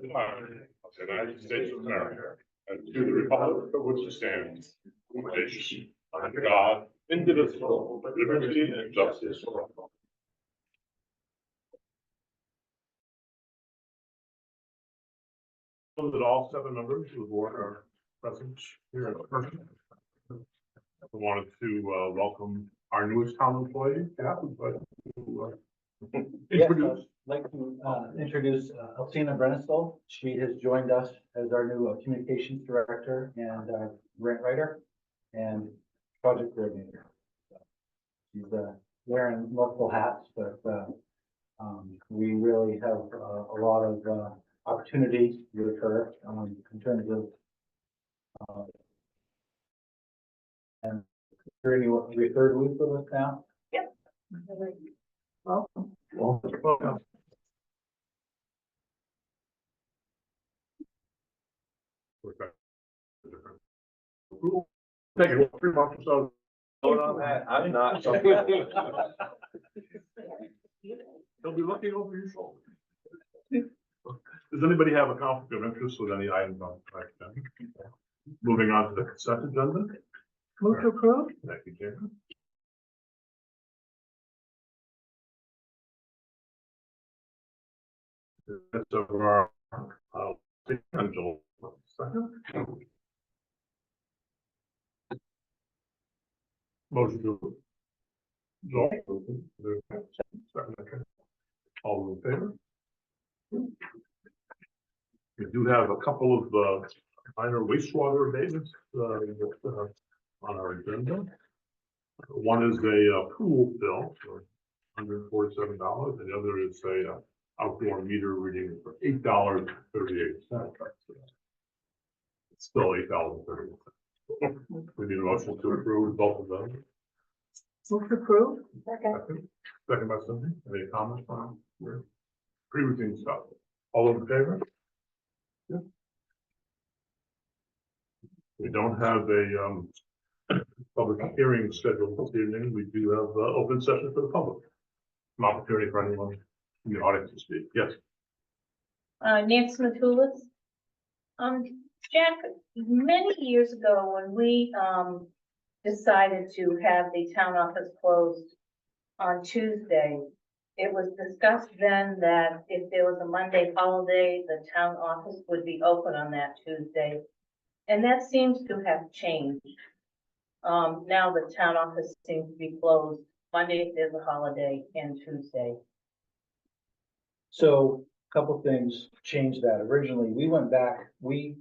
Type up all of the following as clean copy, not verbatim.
flag of the United States of America and to the republic for which it stands, one nation, under God, indivisible, with liberty and justice for all. That all 7 members of the board are present here in person. I wanted to welcome our newest town employee, Kath, who'd like to introduce. I'd like to introduce Alcina Brenistol. She has joined us as our new communications director and grant writer and project coordinator. So she's wearing multiple hats, but we really have a lot of opportunities with her in terms of and you're your 3rd week with us now. Yep. Welcome. Thank you. 3 months or so. Vote on that. I'm not. He'll be looking over your shoulder. Does anybody have a conflict of interest with any items on the agenda? Moving on to the consent agenda. Move to approve? Thank you, Jane. That's over our schedule. Second. Motion to. Joel. Second, okay. All in favor? We do have a couple of minor wastewater abatements on our agenda. One is a pool bill for $147, and the other is a outdoor meter reading for $8.38. It's still $8.38. We need a motion to approve both of them. Move to approve? Second by Cindy. Any comments on pre-routine stuff? All in favor? Yeah. We don't have a public hearing scheduled this evening. We do have open session for the public. An opportunity for anyone in the audience to speak. Yes. Nancy Matulis. Jack, many years ago when we decided to have the town office closed on Tuesday, it was discussed then that if there was a Monday holiday, the town office would be open on that Tuesday. And that seems to have changed. Now the town office seems to be closed Monday if there's a holiday and Tuesday. So a couple things changed that. Originally, we went back, we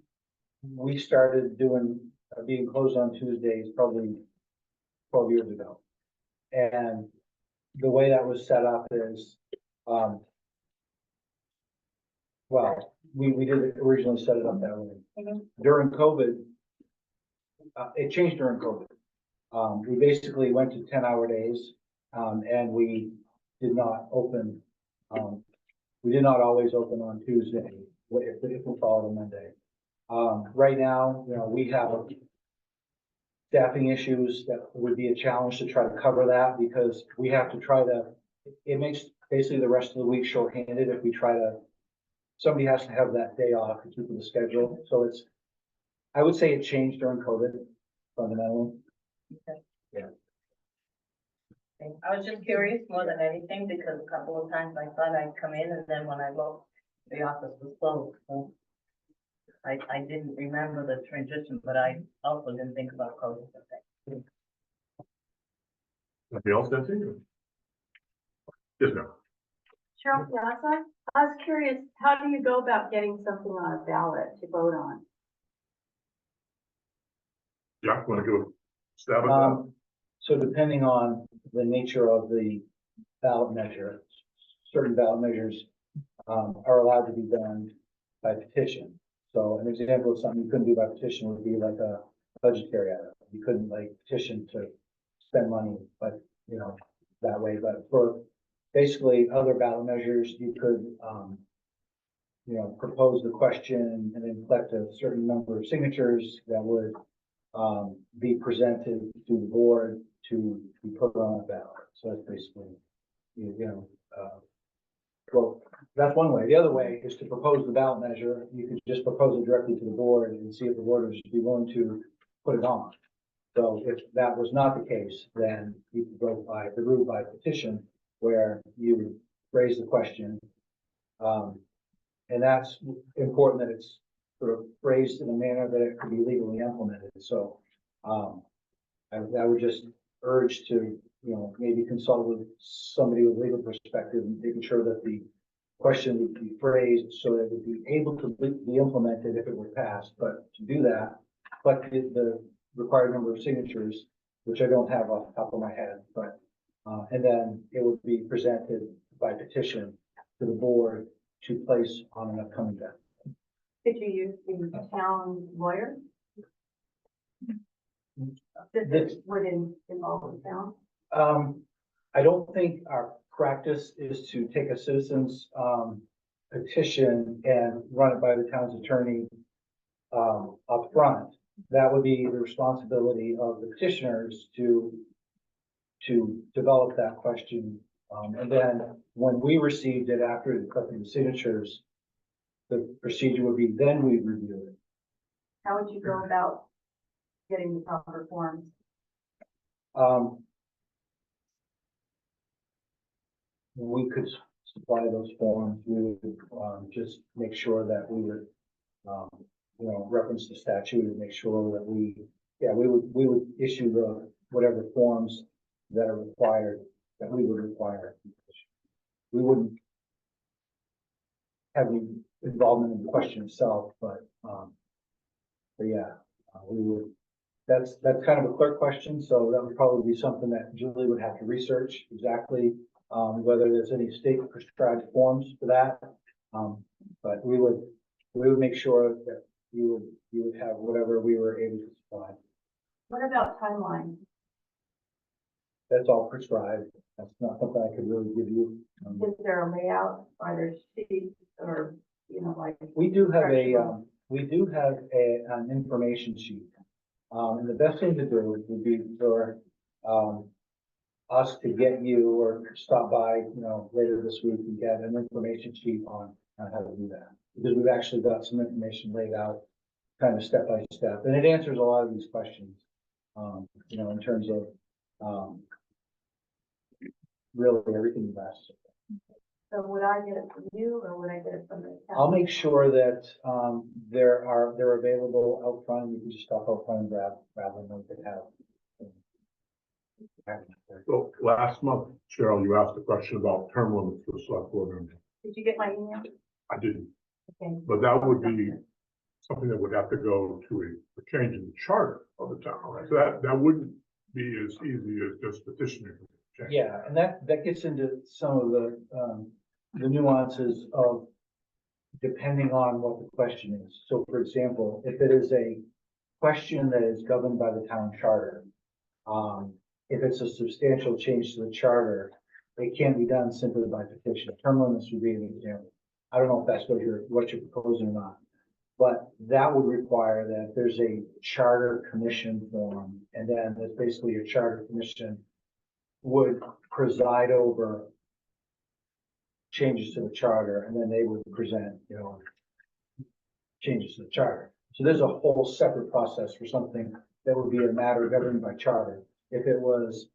started doing being closed on Tuesdays probably 12 years ago. And the way that was set up is, well, we did originally set it up that way. Mm-hmm. During COVID, it changed during COVID. We basically went to 10-hour days, and we did not open, we did not always open on Tuesday if we followed a Monday. Right now, you know, we have staffing issues that would be a challenge to try to cover that because we have to try to, it makes basically the rest of the week shorthanded if we try to, somebody has to have that day off to keep with the schedule. So it's, I would say it changed during COVID fundamentally. Okay. Yeah. I was just curious more than anything because a couple of times I thought I'd come in and then when I looked, the office was closed. So I didn't remember the transition, but I also didn't think about COVID. Anything else, Nancy? Yes, ma'am. Cheryl Piazza, I was curious, how do you go about getting something on a ballot to vote on? Yeah, want to go stab at that? So depending on the nature of the ballot measure, certain ballot measures are allowed to be done by petition. So an example of something you couldn't do by petition would be like a budgetary item. You couldn't like petition to spend money, but you know, that way. But for basically other ballot measures, you could, you know, propose the question and then collect a certain number of signatures that would be presented to the board to be put on a ballot. So that's basically, you know, Well, that's one way. The other way is to propose the ballot measure. You could just propose it directly to the board and see if the board would be willing to put it on. So if that was not the case, then you could go by the route by petition where you raise the question. And that's important that it's sort of phrased in a manner that it could be legally implemented. So, I would just urge to, maybe consult with somebody with legal perspective and making sure that the question would be phrased so that it would be able to be implemented if it were passed. But to do that, but the required number of signatures, which I don't have off the top of my head, but, and then it would be presented by petition to the board to place on an upcoming ballot. Did you use the town lawyer? This This- would involve the town? I don't think our practice is to take a citizen's, petition and run it by the town's attorney, up front. That would be the responsibility of the petitioners to develop that question. And then when we received it after collecting the signatures, the procedure would be then we review it. How would you go about getting the proper forms? We could supply those forms. We would, just make sure that we would, reference the statute and make sure that we would issue the, whatever forms that are required, that we would require. We wouldn't have any involvement in the question itself, but yeah, we would, that's kind of a clerk question, so that would probably be something that Julie would have to research exactly, whether there's any state prescribed forms for that. But we would make sure that you would have whatever we were able to supply. What about timeline? That's all prescribed. That's not something I could really give you. Is there a layout? Are there sheets or, like? We do have Instructional. an information sheet. And the best thing to do would be for, us to get you or stop by, later this week and get an information sheet on how to do that. Because we've actually got some information laid out kind of step by step, and it answers a lot of these questions. In terms of, really everything you've asked. So would I get it from you or would I get it from the town? I'll make sure that, they're available out front. You can just stop out front and grab them when they have. So last month, Cheryl, you asked a question about term limits for select board members. Did you get my email? I didn't, Okay. but that would be something that would have to go to a change in the charter of the town. Right? So that wouldn't be as easy as just petitioning. for change. Yeah, and that gets into some of the nuances of depending on what the question is. So for example, if it is a question that is governed by the town charter, if it's a substantial change to the charter, it can't be done simply by petition. Term limits would be an example. I don't know if that's what you're proposing or not, but that would require that there's a charter commission form, and then there's basically a charter commission would preside over changes to the charter, and then they would present, changes to the charter. So there's a whole separate process for something that would be a matter governed by charter. If it was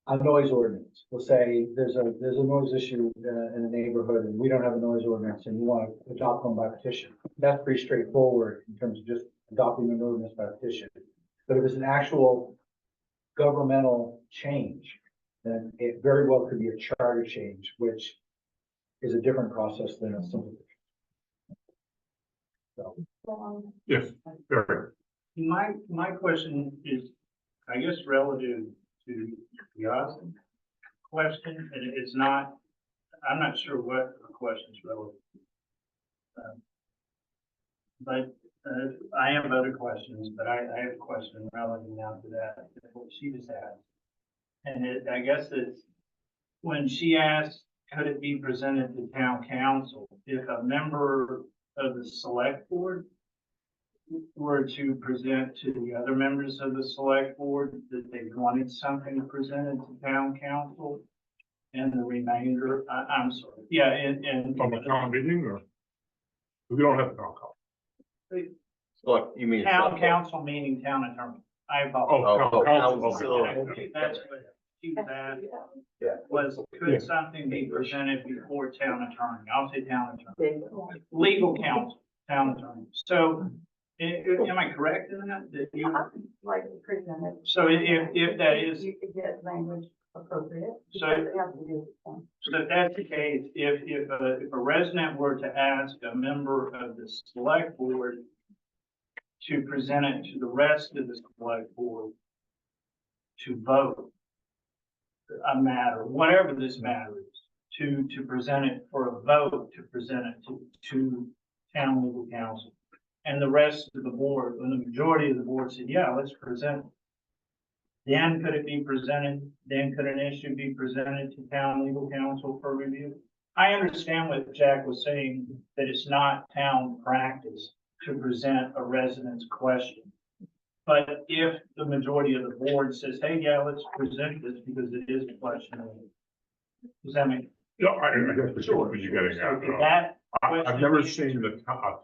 a noise ordinance, we'll say there's a noise issue in a neighborhood and we don't have a noise ordinance and you want to adopt one by petition. That's pretty straightforward in terms of just adopting an ordinance by petition. But if it's an actual governmental change, then it very well could be a charter change, which is a different process than a simple. So, Yes, very. My question is, I guess, relative to the Austin question, and it's not, I'm not sure what the question is relative to. But I have other questions, but I have a question relative now to that, what she just asked. And I guess it's, when she asked, could it be presented to town council, if a member of the select board were to present to the other members of the select board that they wanted something presented to town council, and the remainder, I'm sorry, yeah, and. From a town meeting or? We don't have a town council. Look, you mean. Town council meaning town attorney. I apologize. Oh, town council. council. That's what she was asked, Yeah. was could something be presented before town attorney? I'll say town attorney. Legal counsel, town attorney. So, am I correct in that? That you, Like presented. so if that is, You could get language appropriate. So- because it has to do with them. so if that's the case, if a resident were to ask a member of the select board to present it to the rest of the select board to vote a matter, whatever this matter is, to present it for a vote, to present it to town legal counsel. And the rest of the board, when the majority of the board said, yeah, let's present it. Then could it be presented, then could an issue be presented to town legal counsel for review? I understand what Jack was saying, that it's not town practice to present a resident's question. But if the majority of the board says, hey, yeah, let's present this because it is a question. Does that make? Yeah, I guess for sure, what you're getting So at. could that I've never seen a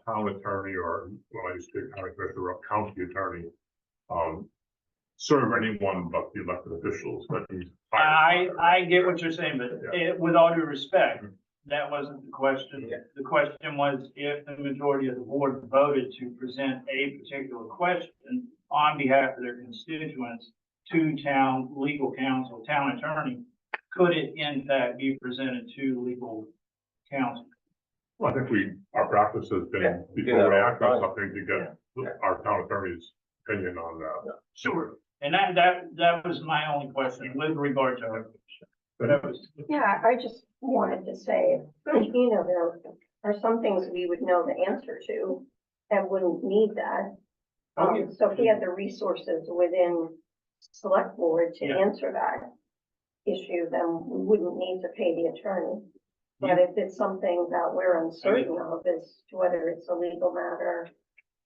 town attorney or, when I used to be a county commissioner, a county attorney, serve anyone but the elected officials that he's hired. I get what you're saying, but with all due respect, that wasn't the question. Yeah. The question was if the majority of the board voted to present a particular question on behalf of their constituents to town legal counsel, town attorney, could it in fact be presented to legal counsel? Well, I think our practice has Yeah, been, do before we that all act the on time. something, to get our town attorney's opinion on that. Sure. And that was my only question with regard to her. That was, Yeah, I just wanted to say, you know, there are some things we would know the answer to and wouldn't need that. Oh, yeah. So if we had the resources within select board to Yeah. answer that issue, then we wouldn't need to pay the attorney. But if it's something that we're uncertain of as to whether it's a legal matter,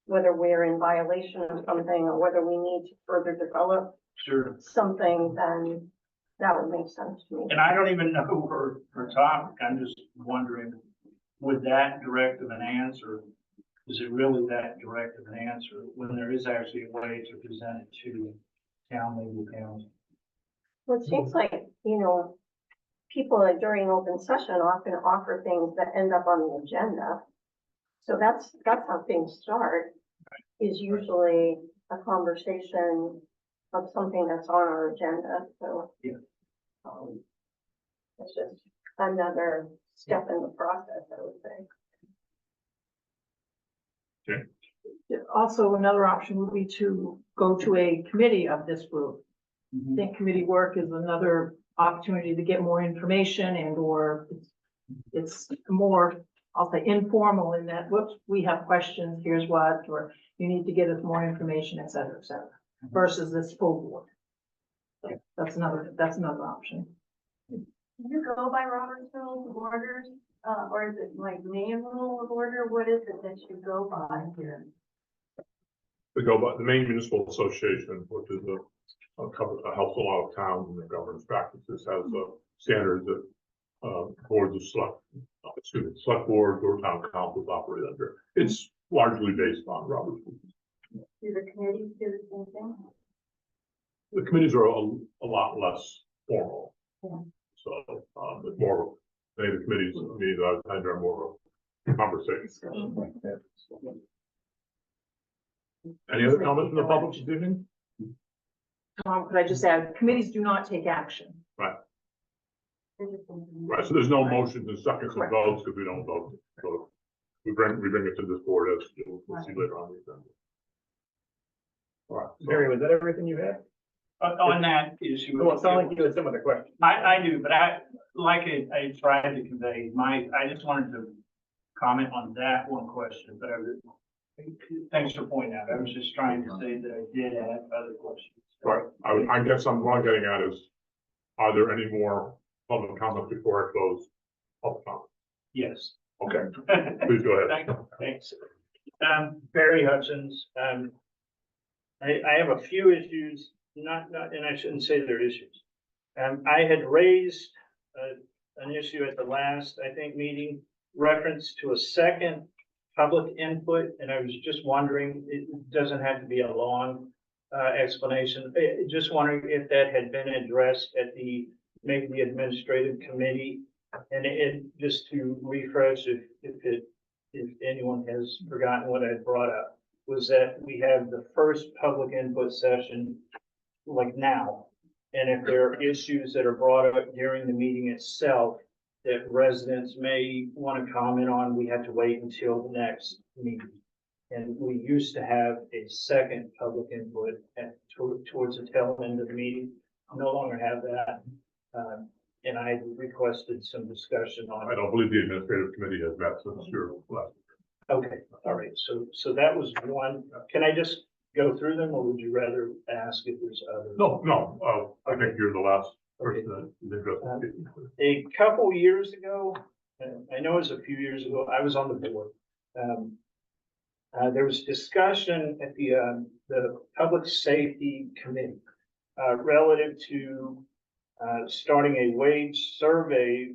whether we're in violation of something, or whether we need to further develop sure. something, then that would make sense to me. And I don't even know her topic. I'm just wondering, would that direct of an answer, is it really that direct of an answer when there is actually a way to present it to town legal counsel? Well, it seems like, you know, people during open session often offer things that end up on the agenda. So that's how things start, is usually a conversation of something that's on our agenda, so. Yeah. It's just another step in the process, I would say. Also, another option would be to go to a committee of this group. I think committee work is another opportunity to get more information and or it's more, I'll say informal in that, whoops, we have questions, here's what, or you need to get us more information, et cetera, versus this full board. So that's another option. Do you go by Robert's Rules of Orders, or is it like main rule of order? What is it that you go by here? We go by the Maine Municipal Association, which is helps a lot of towns and their governance practices, has standards that boards of select boards or town councils operate under. It's largely based on Robert's rules. Do the committees do the same thing? The committees are a lot less formal. Yeah. So, it's more, the committees, meetings I attend are more conversation. Any other comments from the public this evening? Tom, could I just add, committees do not take action. Right, so there's no motions and seconds and votes, because we don't vote. So we bring it to this board as we'll see later on the agenda. All right, Mary, was that everything you had? On that issue. Well, it sounded like you had some of the questions. I do, but I tried to convey I just wanted to comment on that one question, but thanks for pointing out. I was just trying to say that I did have other questions. right, I guess what I'm getting at is, are there any more public comments before I close public comment? Yes. Okay, please go ahead. Thanks. Barry Hutchins, I have a few issues, not, and I shouldn't say they're issues. I had raised an issue at the last, I think, meeting, reference to a second public input, and I was just wondering, it doesn't have to be a long explanation. Just wondering if that had been addressed at maybe the administrative committee, and just to refresh if anyone has forgotten what I brought up, was that we have the first public input session like now. And if there are issues that are brought up during the meeting itself that residents may want to comment on, we have to wait until the next meeting. And we used to have a second public input towards the tail end of the meeting. No longer have that. And I requested some discussion on I it. don't believe the administrative committee has met since your last. Okay, all right. So that was one. Can I just go through them, or would you rather ask if there's others? No, I think you're the last person that is interested. A couple years ago, I know it was a few years ago, I was on the board. There was discussion at the Public Safety Committee relative to starting a wage survey,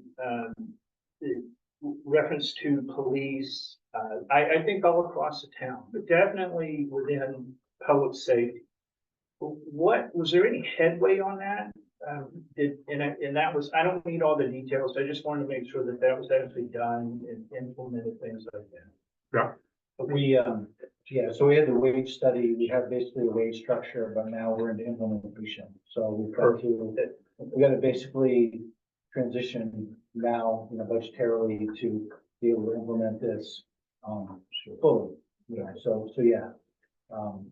reference to police. I think all across the town, but definitely within public safety. Was there any headway on that? And that was, I don't need all the details. I just wanted to make sure that that was actually done and implemented, things like that. Yeah. We, so we had the wage study, we have basically a wage structure, but now we're into implementation. So we got to basically transition now, budgetarily to be able to implement this, fully, so yeah.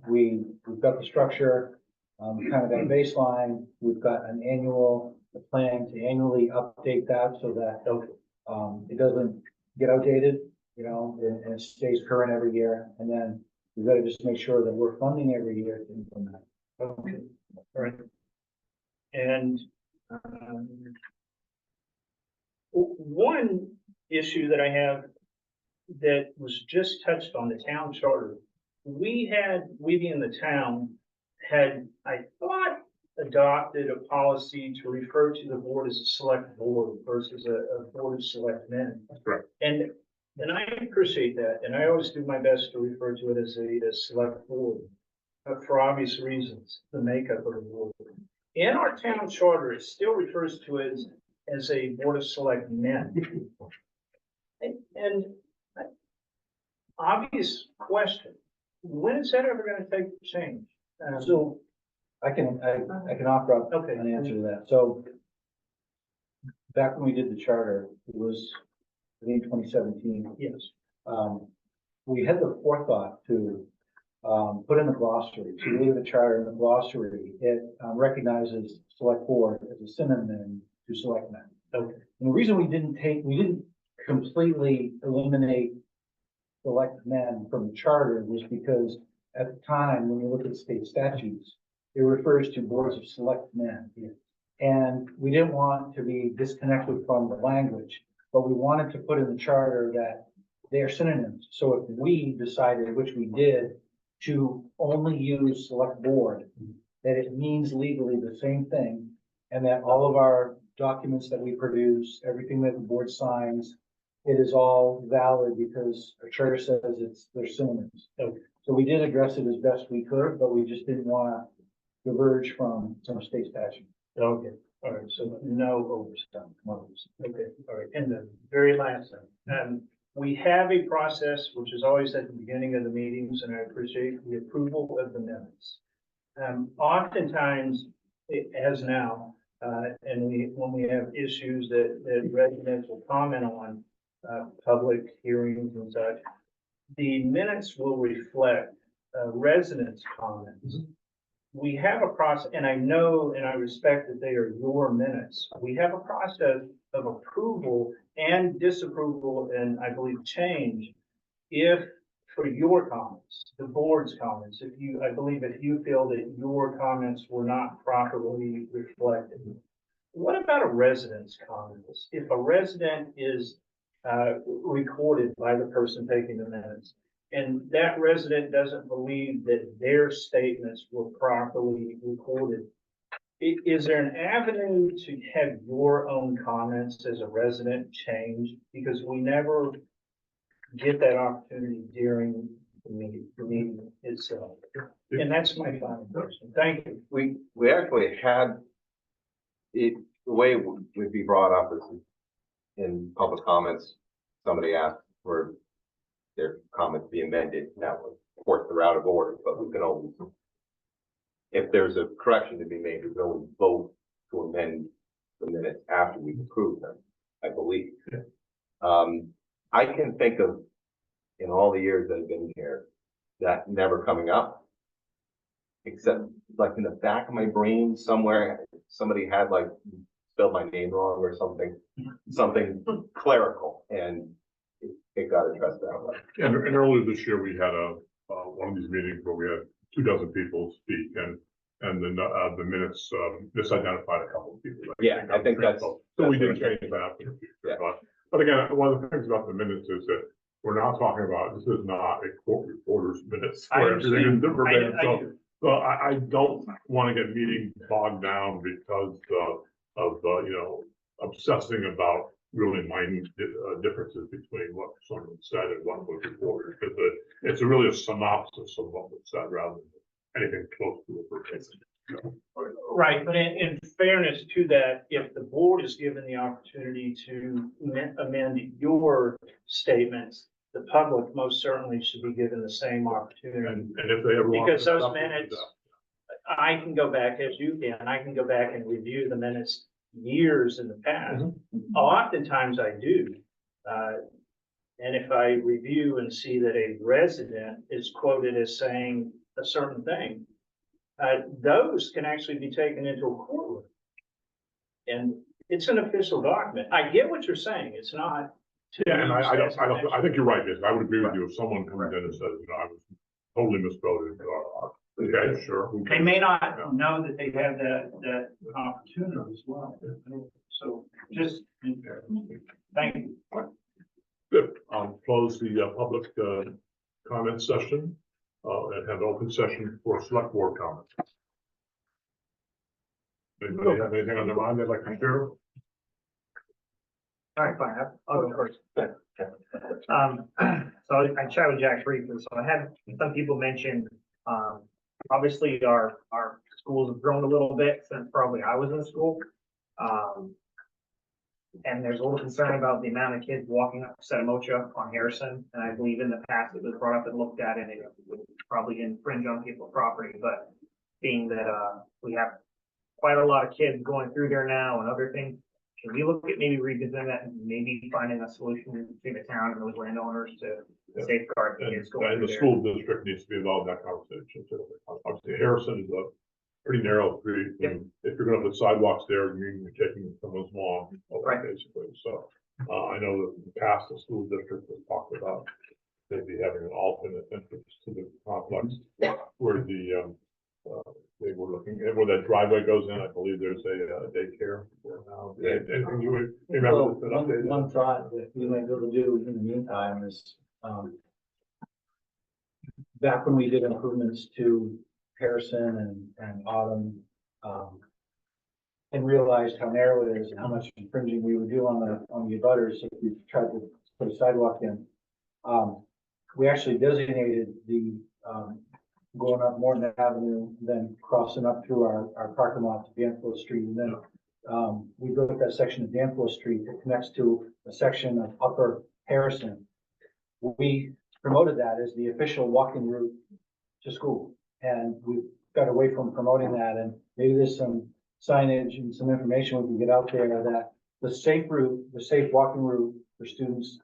We've got the structure, kind of got a baseline, we've got an annual plan to annually update that so that, it doesn't get outdated, and it stays current every year, and then we've got to just make sure that we're funding every year to implement. Okay, all right. And one issue that I have that was just touched on, the town charter. We being the town, had, I thought, adopted a policy to refer to the board as a select board versus a board of selectmen. That's correct. And I appreciate that, and I always do my best to refer to it as a select board, but for obvious reasons, the makeup of the board. In our town charter, it still refers to it as a board of selectmen. And obvious question, when is that ever going to take change? So I can offer up Okay. an answer to that. So back when we did the charter, it was in 2017. Yes. We had the forethought to put in the glossary, to leave the charter in the glossary. It recognizes select board as a synonym to selectmen. Okay. And the reason we didn't completely eliminate selectmen from the charter was because at the time, when you look at state statutes, it refers to boards of selectmen. And we didn't want to be disconnected from the language, but we wanted to put in the charter that they are synonyms. So if we decided, which we did, to only use select board, that it means legally the same thing, and that all of our documents that we produce, everything that the board signs, it is all valid because our charter says they're synonyms. Okay. So we did address it as best we could, but we just didn't want to diverge from some state statute. Okay, all right, so no oversight. Okay, all right, and the very last thing, we have a process, which is always at the beginning of the meetings, and I appreciate the approval of the minutes. Oftentimes, as now, and when we have issues that residents will comment on, public hearings and such, the minutes will reflect residents' comments. We have a process, and I know and I respect that they are your minutes. We have a process of approval and disapproval, and I believe change, if for your comments, the board's comments, I believe if you feel that your comments were not properly reflected. What about a resident's comments? If a resident is recorded by the person taking the minutes, and that resident doesn't believe that their statements were properly recorded, Is there an avenue to have your own comments as a resident change? Because we never get that opportunity during the meeting itself. And that's my final question. Thank you. We actually had it, the way it would be brought up is in public comments, somebody asked for their comment to be amended. That was, of course, they're out of order, but we can always, if there's a correction to be made, we can always vote to amend the minutes after we approve them, I believe. I can think of, in all the years that I've been here, that never coming up. Except like in the back of my brain somewhere, somebody had like spelled my name wrong or something clerical, and it got addressed that way. And earlier this year, we had one of these meetings where we had 24 people speak, and the minutes misidentified a couple of people. Yeah, I think that's. So we did change that for the future. But again, one of the things about the minutes is that we're not talking about, this is not a court reporter's minutes I where everything is understand. verbatim. I So do. so I don't want to get meetings bogged down because of obsessing about really minute differences between what someone said and what was reported. Because it's really a synopsis of what was said rather than anything close to a verbatim. Right, but in fairness to that, if the board is given the opportunity to amend your statements, the public most certainly should be given the same opportunity. And if they ever want. Because to those stop it, minutes, I can go back, as you can, I can go back and review the minutes years in the past. Oftentimes I do. And if I review and see that a resident is quoted as saying a certain thing, those can actually be taken into a courtroom. And it's an official document. I get what you're saying. It's not. Yeah, and I think you're right, Jason. I would agree with you if someone comes in and says, I was totally misquoted. Okay, sure. They may not know that they have that opportunity as well. So just, thank you. Good. I'll close the public comment session and have an open session for select board comments. Anybody have anything on their mind they'd like to share? All right, fine, I'll go first. So I chat with Jack briefly, so I had some people mention, obviously our schools have grown a little bit since probably I was in school. And there's a little concern about the amount of kids walking up Setamocha on Harrison, and I believe in the past it was brought up and looked at, and it would probably infringe on people's property, but being that, we have quite a lot of kids going through there now and other things, can we look at maybe revisiting that and maybe finding a solution between the town and those landowners to safeguard the kids going And through the there? school district needs to be involved in that conversation too. Obviously, Harrison is a pretty narrow street. Yep. If you're gonna put sidewalks there, you mean you're taking someone's lawn, Right. basically. So, I know that in the past, the school district has talked about maybe having an alternate entrance to the complex where they were looking, and where that driveway goes in, I believe there's a daycare there now. And you would remember this been updated? One thought that we might be able to do in the meantime is, back when we did improvements to Harrison and Autumn, and realized how narrow it is and how much infringing we would do on the abutters if we tried to put a sidewalk in. We actually designated the, going up Morton Avenue, then crossing up through our parking lot to Danforth Street, and then we built that section of Danforth Street that connects to a section of Upper Harrison. We promoted that as the official walking route to school, and we got away from promoting that, and maybe there's some signage and some information we can get out there that the safe route, the safe walking route for students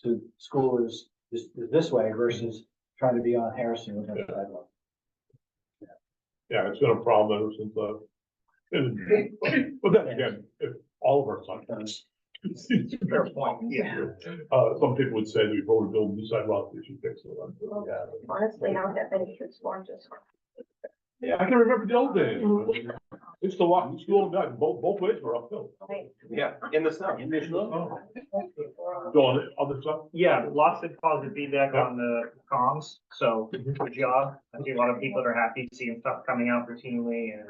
to school is this way versus trying to be on Harrison with that sidewalk. Yeah, it's been a problem ever since, but then again, if all of our sidewalks. Fair point, yeah. Some people would say that before we build new sidewalks, we should fix it. Yeah. Honestly, I don't have any kids going to school. Yeah, I can remember the old days. Used to walk to school, and both ways were uphill. Right. Yeah, in the snow. Oh. Go on the other stuff? Yeah, lots of positive feedback on the comms, so good job. I see a lot of people that are happy seeing stuff coming out routinely, and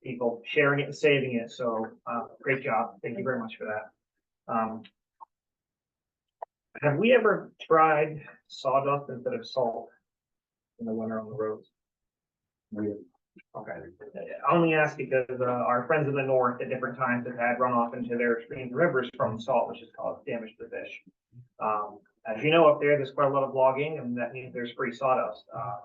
people sharing it and saving it. So, great job. Thank you very much for that. Have we ever tried sawdust instead of salt in the winter on the roads? Okay. I only ask because, our friends in the north at different times have had runoff into their streams and rivers from salt, which has caused damage to the fish. As you know, up there's quite a lot of logging, and that means there's free sawdust.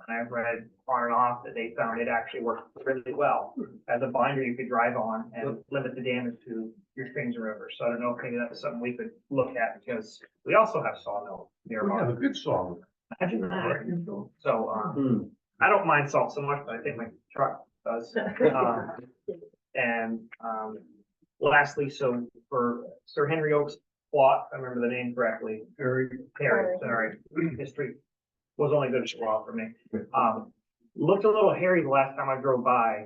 And I've read on and off that they found it actually worked really well as a binder you could drive on and limit the damage to your streams and rivers. So I don't know if maybe that's something we could look at, because we also have sawmill We nearby. have a good song. Imagine that. So, I don't mind salt so much, but I think my truck does. And lastly, so for Sir Henry Oak's plot, if I remember the name correctly, Harry, sorry, history was only good for a while for me. Looked a little hairy the last time I drove by,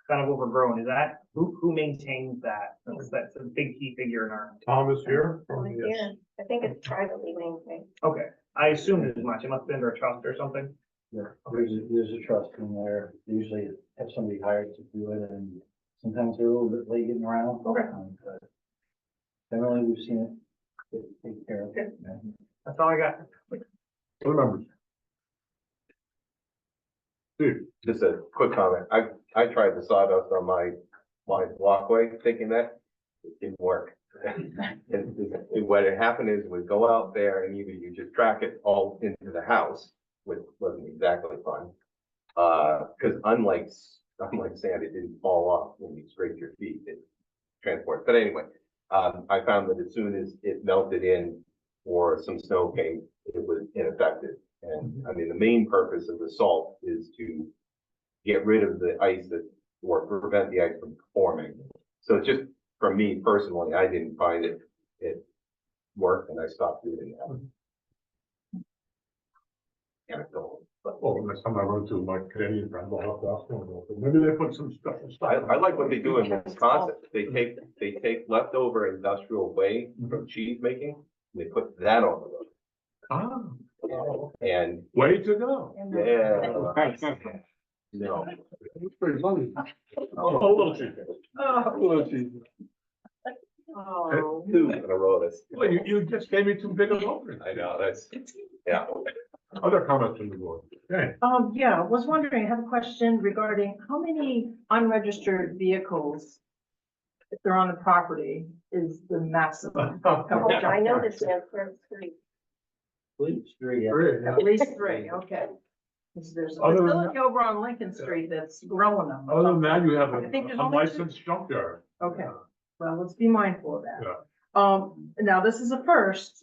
kind of overgrown. Is that, who maintains that? That's a big key figure in our. Thomas here. Right here. I think it's privately maintained. Okay, I assumed as much. It must have been under a trust or something. Yeah, there's a trust in there. They usually have somebody hired to do it, and sometimes they're a little bit late getting around. Okay. But generally, we've seen it taken care of. Okay. That's all I got. Remember. Steve, Just a quick comment. I tried the sawdust on my walkway, thinking that it didn't work. And what had happened is we go out there and either you just track it all into the house, which wasn't exactly fun. Because unlike sand, it didn't fall off when you scraped your feet, it transports. But anyway, I found that as soon as it melted in or some snow came, it was ineffective. And I mean, the main purpose of the salt is to get rid of the ice or prevent the ice from forming. So just for me personally, I didn't find it worked, and I stopped doing that. Anecdotal. well, next time I run to my Canadian friend, I'll have to ask them. Maybe they put some special stuff. I like what they do in Wisconsin. They take leftover industrial way cheese making, and they put that on the road. Ah, And way to go. yeah, no, It's pretty funny. Oh, a little cheesy. A little cheesy. Oh. two in a row. That's Well, you just gave me too big of an opening. I know that's yeah. Other comments from the board? Okay. Yeah, I was wondering, I have a question regarding how many unregistered vehicles, if they're on the property, is the maximum? I know this answer. It's three. Please, three. At least three, okay. 'Cause there's a Other than facility over on Lincoln Street that's growing them. Other than that, you have I think there's a only two. licensed junkyard. Okay, well, let's be mindful of that. Yeah. Now this is a first.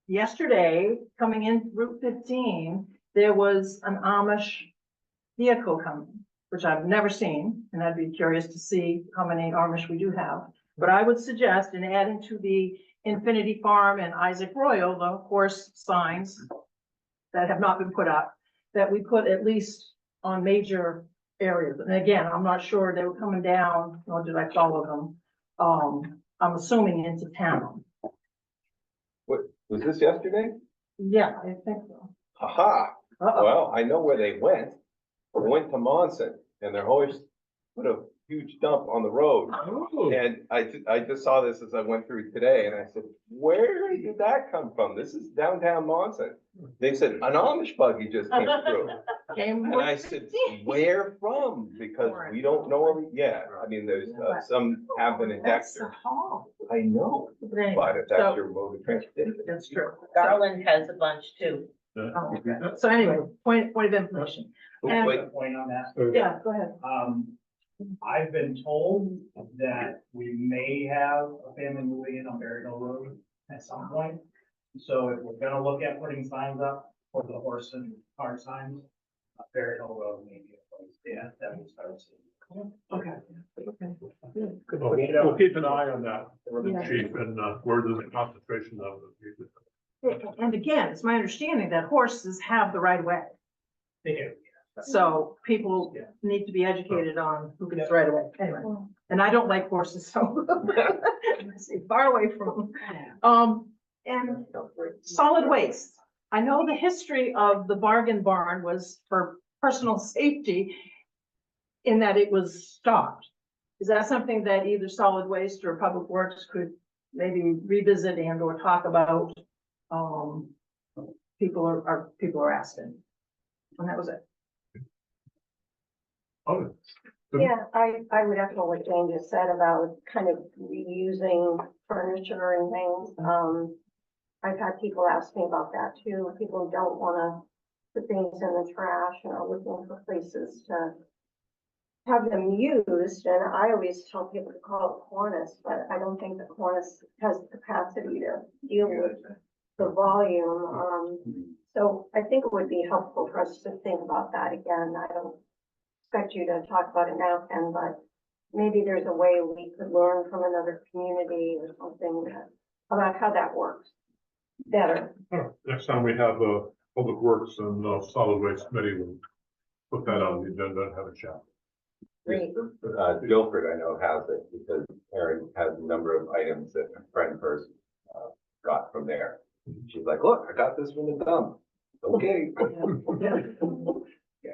Yesterday, coming in Route 15, there was an Amish vehicle coming, which I've never seen, and I'd be curious to see how many Amish we do have. But I would suggest in adding to the Infinity Farm and Isaac Royal, the horse signs that have not been put up, that we put at least on major areas. And again, I'm not sure they were coming down, nor did I follow them. I'm assuming into town. What was this yesterday? Yeah, I think so. Haha. Uh-oh. Well, I know where they went. They went to Monson, and their horse put a huge dump on the road. Oh. And I just saw this as I went through today, and I said, where did that come from? This is downtown Monson. They said, an Amish buggy just came through. Came And I said, where from? Because we don't know. Yeah, I mean, there's some have been in That's the Dexter. hall. I know, But anyway, but if that's so- your mode of transportation. That's true. Garland has a bunch too. Oh, okay. So anyway, point of information. And- Wait, Point on that. Yeah, go ahead. I've been told that we may have a family moving in on Berry Hill Road at some point. So if we're gonna look at putting signs up for the horse and car signs, Berry Hill Road may be a place, yeah, that we start seeing. Okay. Okay. Good. Good. Well, we'll keep an eye on that, Yeah. chief, and where there's a concentration of it. And again, it's my understanding that horses have the right of way. They do. So people need to be educated on who gets right away. Anyway, and I don't like horses, so I stay far away from them. And solid waste. I know the history of the bargain barn was for personal safety. in that it was stopped. Is that something that either solid waste or public works could maybe revisit and or talk about? People are asking. And that was it. Oh, Yeah, I would echo what Jane just said about kind of reusing furniture and things. I've had people ask me about that too. People don't wanna put things in the trash and are looking for places to have them used. And I always tell people to call it Kiwanis, but I don't think that Kiwanis has the capacity to deal with the volume. So I think it would be helpful for us to think about that again. I don't expect you to talk about it now, Ken, but maybe there's a way we could learn from another community or something about how that works better. next time we have a Public Works and Solid Waste Committee, we'll put that on the agenda and have a chat. Great. Guilford, I know, has it because Erin has a number of items that a friend of hers got from there. She's like, look, I got this from the dump. Okay.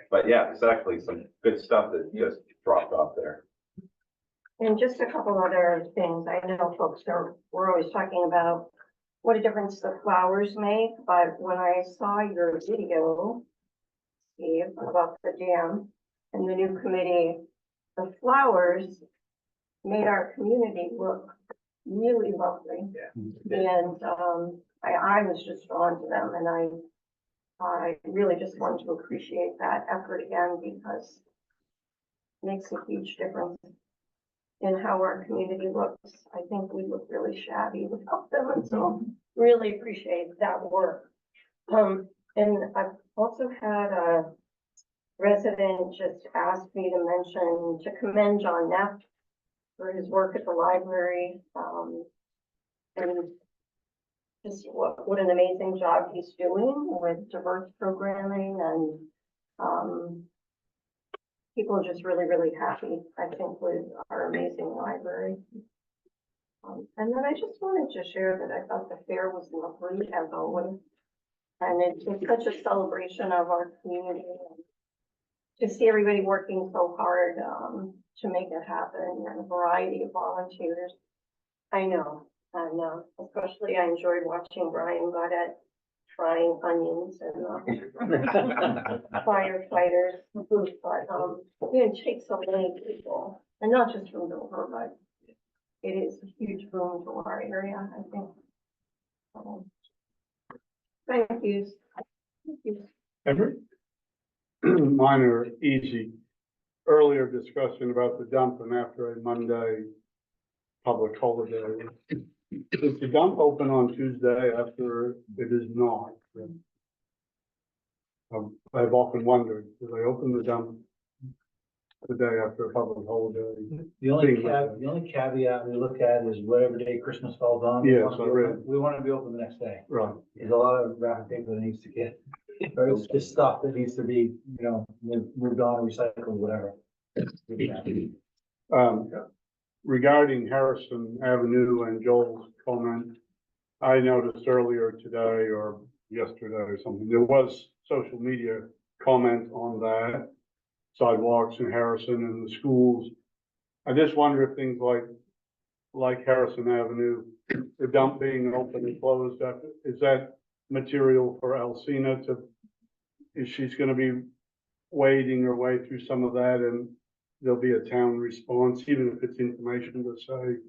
But yeah, there's actually some good stuff that just dropped off there. And just a couple other things. I know folks we're always talking about what a difference the flowers make, but when I saw your video, Steve, about the jam and the new committee, the flowers made our community look really lovely. And I was just drawn to them, and I really just wanted to appreciate that effort again, because it makes a huge difference in how our community looks. I think we look really shabby without them, and so really appreciate that work. And I've also had a resident just ask me to commend John Neff for his work at the library, and just what an amazing job he's doing with diverse programming, and people are just really, really happy, I think, with our amazing library. And then I just wanted to share that I thought the fair was lovely as always. And it's such a celebration of our community. To see everybody working so hard to make it happen, and a variety of volunteers. I know, and especially I enjoyed watching Brian Goddard frying onions and firefighters. But it takes so many people, and not just from Dover, but it is a huge boom to our area, I think. Thank you. Thank you. Henry? Mine are easy. Earlier discussion about the dump and after a Monday public holiday. Is the dump open on Tuesday after it is not? I've often wondered, do they open the dump the day after a public holiday? The only caveat we look at is whatever day Christmas falls on. Yes, I read. We want to be open the next day. Right. There's a lot of wrapping paper that needs to get, or it's just stuff that needs to be, moved on, recycled, whatever. Regarding Harrison Avenue and Joel's comment, I noticed earlier today or yesterday or something, there was social media comment on that, sidewalks in Harrison and the schools. I just wonder if things like Harrison Avenue, the dump being open and closed, is that material for Alcina is she's gonna be wading her way through some of that, and there'll be a town response, even if it's information to say,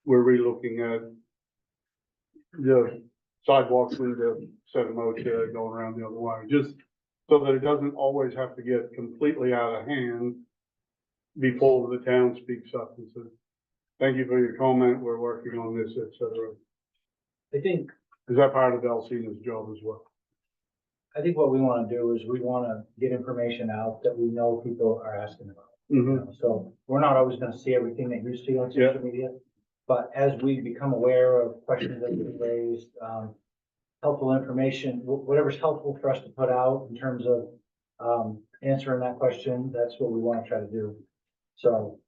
we're relooking at the sidewalks in the Setamocha going around the other way, just so that it doesn't always have to get completely out of hand before the town speaks up and says, thank you for your comment, we're working on this, etc. I think Is that part of Alcina's job as well? what we want to do is we want to get information out that we know people are asking about. Mm-hmm. So we're not always going to see everything that you see on social media, but as we become aware of questions that have been raised, helpful information, whatever's helpful for us to put out in terms of answering that question, that's what we want to try to do. So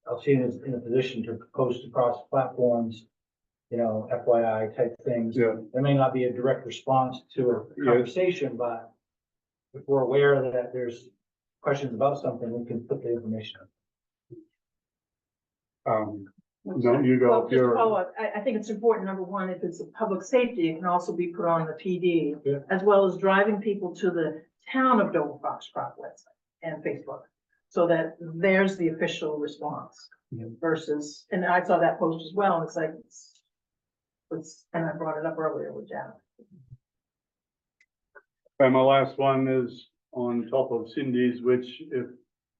Alcina is in a position to post across platforms, FYI type things. Yeah. There may not be a direct response to a conversation, but if we're aware that there's questions about something, we can put the information. No, you go, Well, if just to you're, follow up, I think it's important, number one, if it's a public safety, it can also be put on the PD, Yeah. as well as driving people to the town of Dover-Foxcroft website and Facebook, so that there's the official response Yeah. versus, and I saw that post as well, and it's like, and I brought it up earlier with Janet. and my last one is on top of Cindy's, which if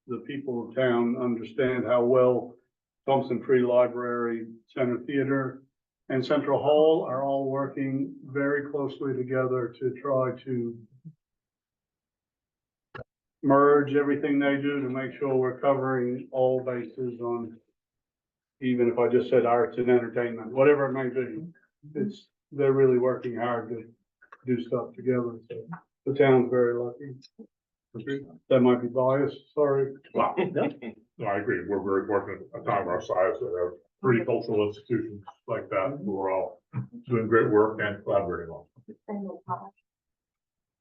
the people of town understand how well Thompson Free Library, Center Theater, and Central Hall are all working very closely together to try to merge everything they do to make sure we're covering all bases on, even if I just said arts and entertainment, whatever it may be. They're really working hard to do stuff together. So the town's very lucky. That might be biased, sorry. Wow. No, I agree. We're very fortunate, a town of our size, that have three cultural institutions like that who are all doing great work and collaborating well. And no problem.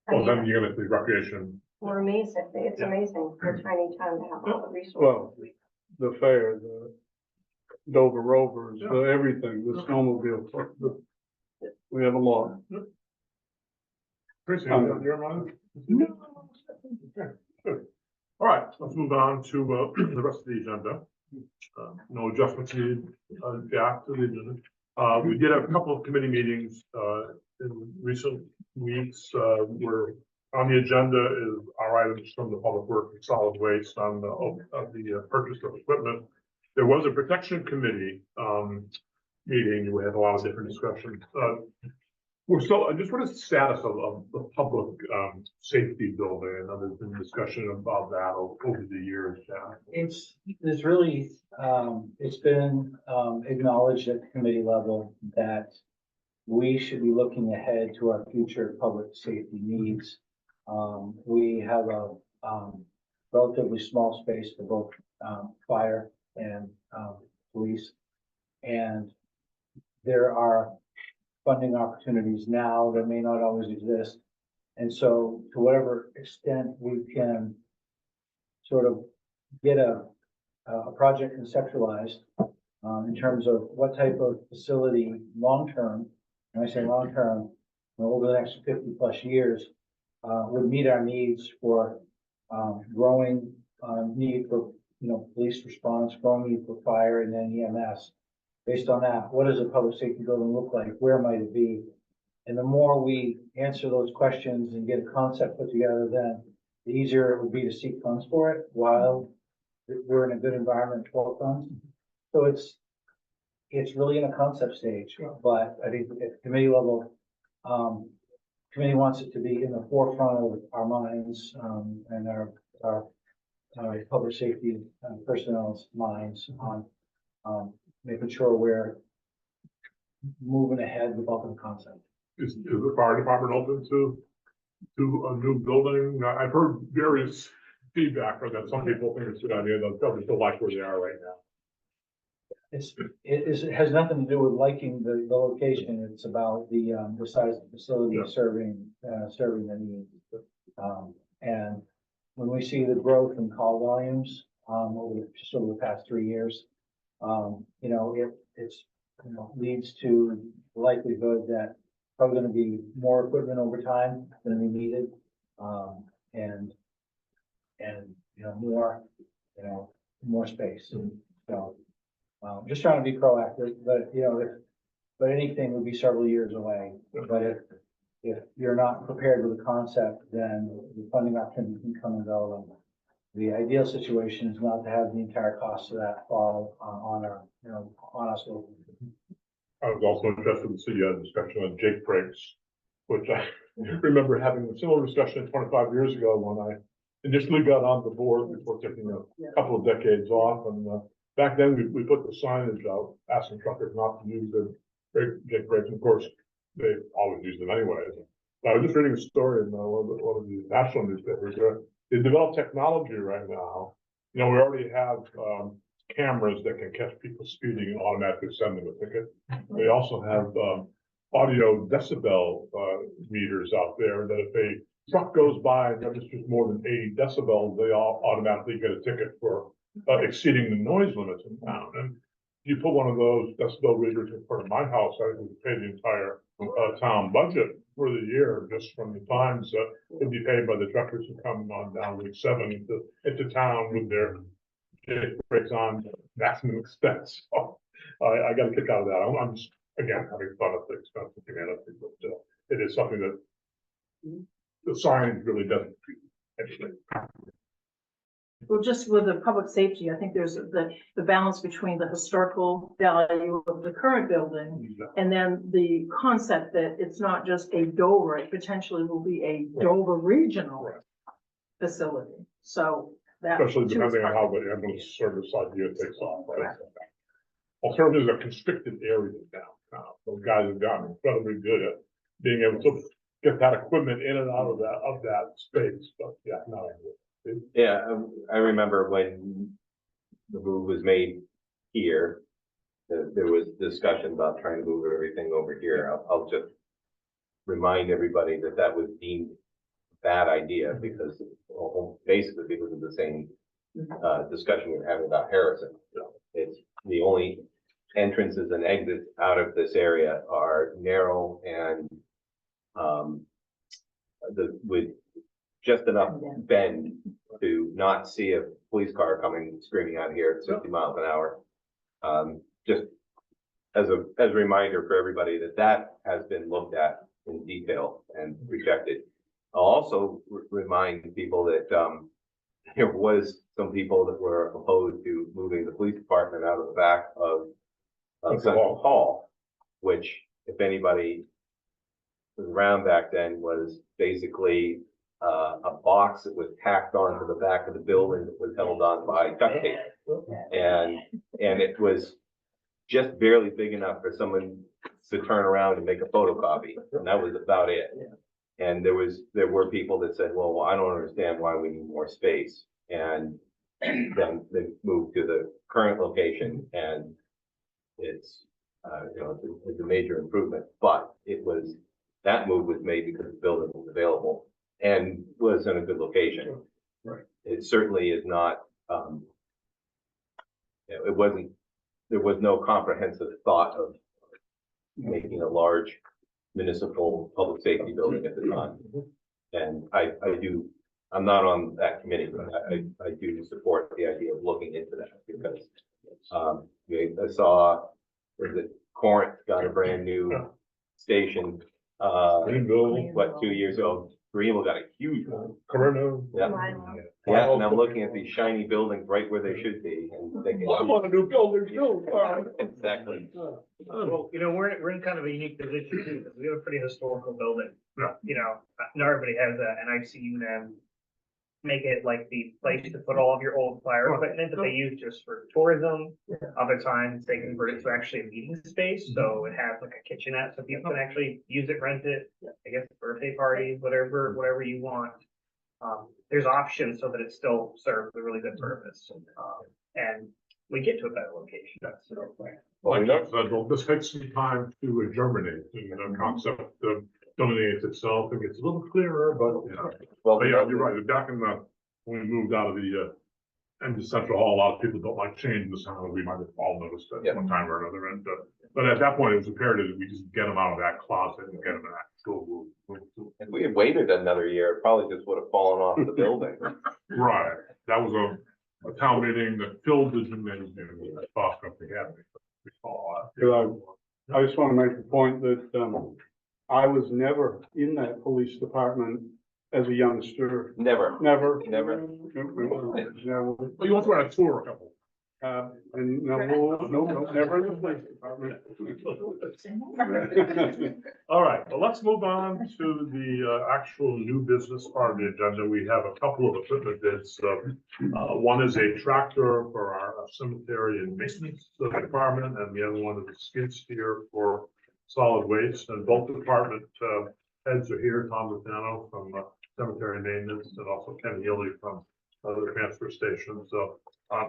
I Well, mean, then you're gonna see recreation. we're amazing. It's Yeah. amazing for a tiny town to have all the resources. Well, the fair, the Dover Rovers, the everything, the snowmobile, we have a lot. Chris, you have your mind? Okay, good. All right, let's move on to the rest of the agenda. No adjustments needed, Jack, to the agenda. We did have a couple of committee meetings in recent weeks. Where on the agenda is our items from the Public Works and Solid Waste on the purchase of equipment. There was a protection committee meeting. We had a lot of different discussions. We're still, just what is the status of the public safety building? I know there's been discussion about that over the years, Jack. There's really, it's been, acknowledged at the committee level that we should be looking ahead to our future public safety needs. We have a, relatively small space for both, fire and, police. And there are funding opportunities now that may not always exist. And so to whatever extent we can sort of get a project conceptualized, in terms of what type of facility long-term, and I say long-term, over the next 50+ years, would meet our needs for, growing, need for, police response, growing need for fire and then EMS. Based on that, what does a public safety building look like? Where might it be? And the more we answer those questions and get a concept put together, then the easier it would be to seek funds for it while we're in a good environment for funds. So it's really in a concept stage, but I think at the committee level, committee wants it to be in the forefront of our minds, and our public safety personnel's minds on, making sure we're moving ahead with the concept. Is the fire department open to a new building? I've heard various feedback from that. Some people think it's a good idea, those buildings still like where they are right now. It has nothing to do with liking the location. It's about the size of the facility Yeah. serving the needs. And when we see the growth in call volumes, just over the past 3 years, it's leads to the likelihood that probably going to be more equipment over time going to be needed, and more space. So, just trying to be proactive, but but anything would be several years away. But if you're not prepared with the concept, then the funding opportunity can come and go. And the ideal situation is not to have the entire cost of that fall on us. I was also interested to see a discussion on Jake breaks, which I remember having a similar discussion 25 years ago when I initially got on the board before taking a couple of decades off. And back then we put the signage out asking truckers not to use the Jake breaks. And of course, they always use them anyways. But I was just reading a story in one of the national newspapers. They developed technology right now. We already have cameras that can catch people speeding and automatically send them a ticket. They also have audio decibel meters out there that if a truck goes by and registers more than 80 decibels, they all automatically get a ticket for exceeding the noise limits in town. And you put one of those decibel readers in front of my house, I would pay the entire town budget for the year, just from the times it'd be paid by the truckers who come on down Route 7 into town with their brakes on maximum expense. So, I got a kick out of that. I'm just, again, having fun at the expense of humanity, but it is something that the science really doesn't do anything. Well, just with the public safety, I think there's the balance between the historical value of the current building and then the concept that it's not just a Dover, it potentially will be a Dover regional Right. facility. So that. Especially too is depending on part how of the it. ambulance service idea takes off, right? Alternatives are constricted areas downtown. Those guys have gotten incredibly good at being able to get that equipment in and out of that space, but yeah, no. Yeah, I remember when the move was made here, there was discussion about trying to move everything over here. I'll just remind everybody that that was deemed a bad idea because, basically because of the same discussion we were having about Harrison. It's the only entrances and exits out of this area are narrow and with just enough bend to not see a police car coming screaming out here at 60 miles an hour. Just as a reminder for everybody that has been looked at in detail and rejected. I'll also remind people that there was some people that were opposed to moving the police department out of the back of Central Hall, which, if anybody was around back then, was basically a box that was tacked onto the back of the building that was held on by duct tape. And it was just barely big enough for someone to turn around and make a photocopy. And that was about it. And there were people that said, well, I don't understand why we need more space. And then they moved to the current location, and it's it's a major improvement, but that move was made because the building was available and was in a good location. Right. It certainly is not, there was no comprehensive thought of making a large municipal public safety building at the time. And I'm not on that committee, but I do support the idea of looking into that because I saw, was it Corinth got a brand new station, Greenville, 2 years ago? Greenville got a huge one. Corona. Yeah. Yeah, and I'm looking at these shiny buildings right where they should be and thinking. I want a new building too. Exactly. Well, we're in kind of a unique position too, because we have a pretty historical building. Yeah. Not everybody has that, and I've seen them make it like the place to put all of your old fire equipment that they use just for tourism. Other times they convert it to actually a meeting space, so it has like a kitchenette, so people can actually use it, rent it, I guess, birthday parties, whatever you want. There's options so that it still serves a really good purpose, and we get to a better location. Like Jeff said, well, this takes some time to germinate, and the concept dominates itself and gets a little clearer, but Well, yeah, you're right. Back when we moved out of the end of Central Hall, a lot of people don't like change in the sound. We might have all noticed that one time or another. And but at that point, it was imperative that we just get them out of that closet and get them in actual room. if we had waited another year, it probably just would have fallen off the building. Right. That was a town meeting that filled the gymnasium with Foxcroft Academy. We saw that. I just want to make the point that, I was never in that police department as a youngster. Never. Never. Never. Never. Well, you went through a tour a couple. And no, never in the police department. All right, well, let's move on to the actual new business part of the agenda. We have a couple of equipment bids. One is a tractor for our cemetery and maintenance department, and the other one is a skid steer for solid waste. And both department heads are here, Tom Lozano from cemetery maintenance, and also Ken Healy from the transfer station. So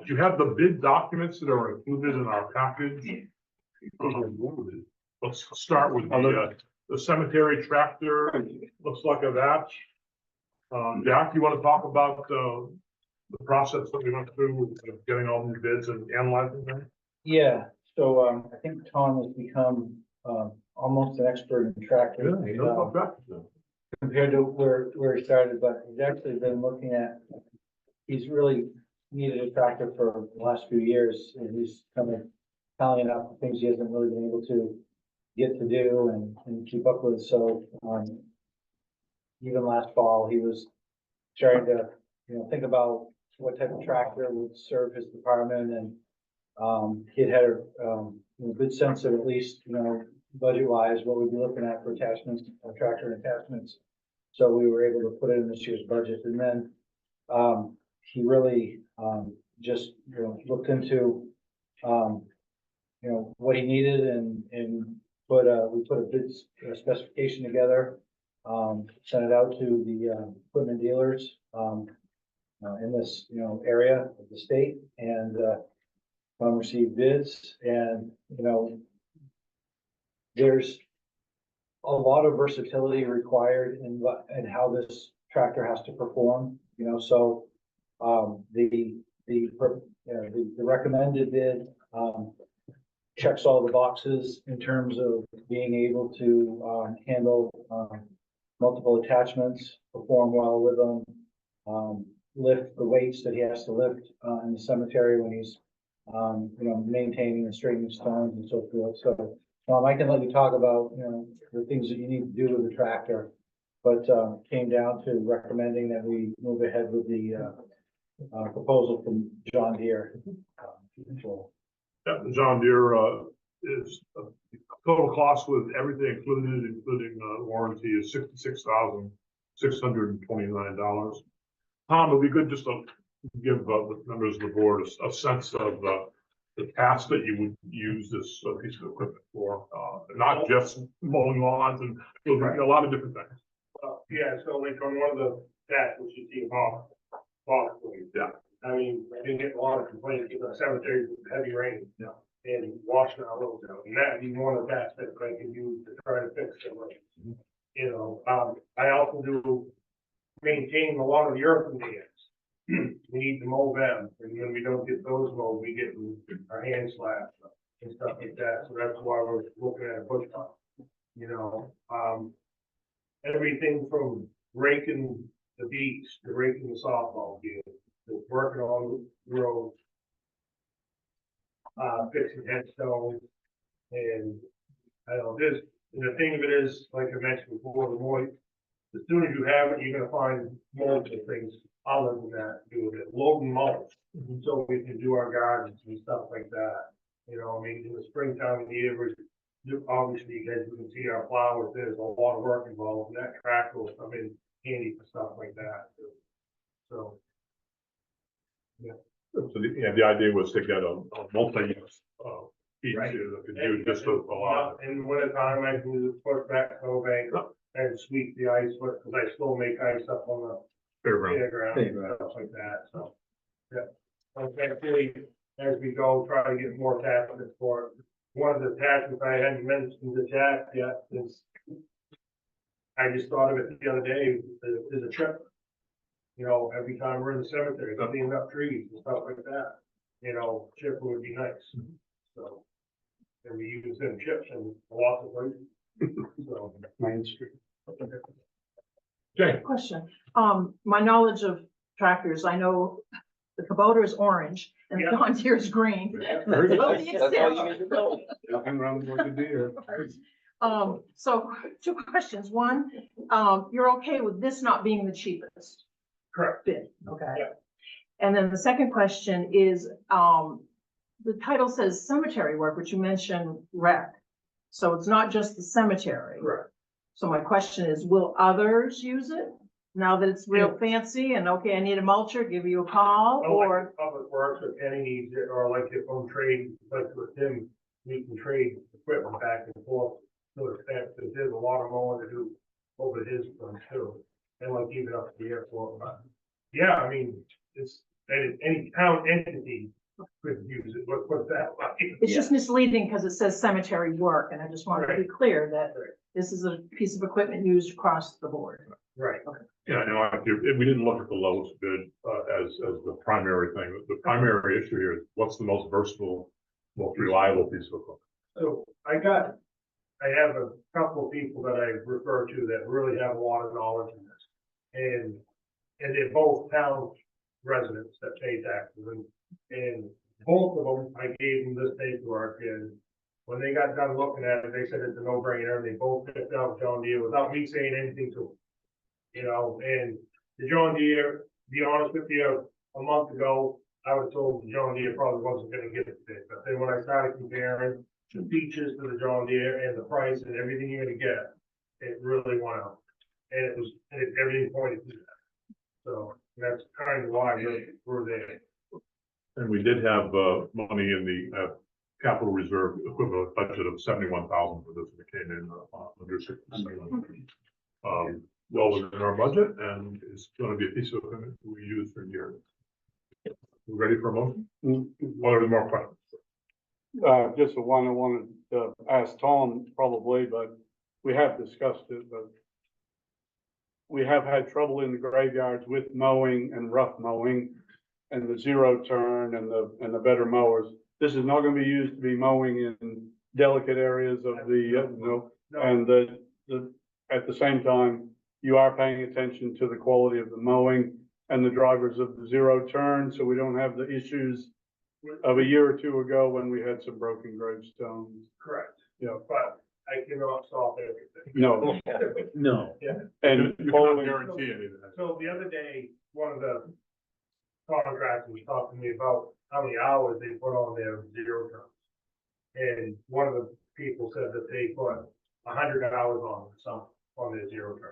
you have the bid documents that are included in our package. Let's start with the cemetery tractor. Looks like a that. Jack, you want to talk about, the process that we went through of getting all these bids and analyzing them? Yeah, so, I think Tom has become, almost an expert in tractor. Yeah, you know about tractors now. Compared to where he started, but he's actually been looking at, he's really needed a tractor for the last few years, and he's kind of tallying up the things he hasn't really been able to get to do and keep up with, so, even last fall, he was trying to, think about what type of tractor would serve his department, and, he had a good sense of at least, budget-wise, what we'd be looking at for attachments, tractor attachments. So we were able to put it in this year's budget, and then, he really, just, looked into, what he needed and we put a bid specification together, sent it out to the, equipment dealers, in this, area of the state, and, received bids, and, there's a lot of versatility required in how this tractor has to perform, so, the recommended bid, checks all the boxes in terms of being able to, handle, multiple attachments, perform well with them, lift the weights that he has to lift, in the cemetery when he's, maintaining and straightening stones and so forth. So, I can let you talk about, the things that you need to do with the tractor, but, came down to recommending that we move ahead with the, proposal from John Deere. Yeah, the John Deere, is, total cost with everything included, including, warranty, is $66,629. Tom, it'd be good just to give, the members of the board a sense of, the task that you would use this piece of equipment for, not just mowing lawns and a lot of different things. Yeah, so like on one of the stats, which you see Bob, Yeah. I mean, I've been getting a lot of complaints about cemeteries with heavy rain. Yeah. And washing our roads out, and that'd be one of the aspects I can use to try to fix it. I also do maintain a lot of the earthen dams. We need to mow them, and when we don't get those mowed, we get our hand slapped and stuff like that, so that's why we're looking at a bush hog. Everything from raking the beach to raking the softball field, to working on the roads, fixing headstones, and I don't know, and the thing of it is, like I mentioned before, as soon as you have it, you're gonna find multiple things other than that, to do with it, load and mulch, so we can do our gardens and stuff like that. In the springtime of the year, obviously, you guys can see our flowers, there's a lot of work involved, and that tractor will come in handy for stuff like that, too. So. So the idea was to get a multi-use, piece Right. here that could do just a lot. In the winter time, I can just put back snowbank and sweep the ice, because I still make ice up on the fairground and stuff like that, so. Yeah. Eventually, as we go, try to get more attachments for it. One of the attachments I hadn't mentioned to Jack yet is, I just thought of it the other day, is a chipper. Every time we're in the cemetery, cleaning up trees and stuff like that, chipper would be nice, so. And we use them chips in lots of places, so. Main Street. Jay, Question, my knowledge of tractors, I know the Kubota is orange and the Yeah. John Deere is green. Very good. Well, the extent- Nothing wrong with the deer. So two questions. One, you're okay with this not being the cheapest Correct. bid? Okay. Yeah. And then the second question is, the title says cemetery work, which you mentioned rec. So it's not just the cemetery. Correct. So my question is, will others use it? Now that it's real fancy and okay, I need a mulcher, give you a call, Well, like or, if Public Works or Kenny needs it, or like if on trade, like with him, we can trade equipment back and forth. To extent that there's a lot of mowing to do over his front too, and like even up to the airport, but. Yeah, I mean, it's, any town entity could use it, let's put it that way. it's just misleading because it says cemetery work, and I just wanted to be clear that this is a piece of equipment used across the board. Right. Yeah, and like, we didn't look at the lowest bid, as the primary thing. The primary issue here is what's the most versatile, most reliable piece of equipment? So I have a couple of people that I refer to that really have a lot of knowledge in this. And they're both town residents that pay taxes and both of them, I gave them this paperwork and when they got done looking at it, they said it's a no-brainer. They both picked out John Deere without me saying anything to them. You know, and the John Deere, to be honest with you, a month ago, I was told the John Deere probably wasn't gonna get it today. But then when I started comparing the features to the John Deere and the price and everything you're gonna get, it really went up. And everything pointed to that. So that's kind of why we're there. And we did have, money in the, capital reserve equivalent budget of 71,000 for this, and it came in, under 60. Well within our budget, and it's gonna be a piece of equipment we use for years. We ready for a motion? What are the more questions? Just the one I wanted to ask Tom probably, but we have discussed it, but we have had trouble in the graveyards with mowing and rough mowing and the zero turn and the better mowers. This is not gonna be used to be mowing in delicate areas of the, and at the same time, you are paying attention to the quality of the mowing and the drivers of the zero turn, so we don't have the issues of a year or two ago when we had some broken gravestones. Correct. Yeah. But I cannot solve everything. No. No. Yeah. And You cannot following, guarantee anything. So the other day, one of the contractors was talking to me about how many hours they put on their zero turns. And one of the people said that they put 100 hours on their zero turn.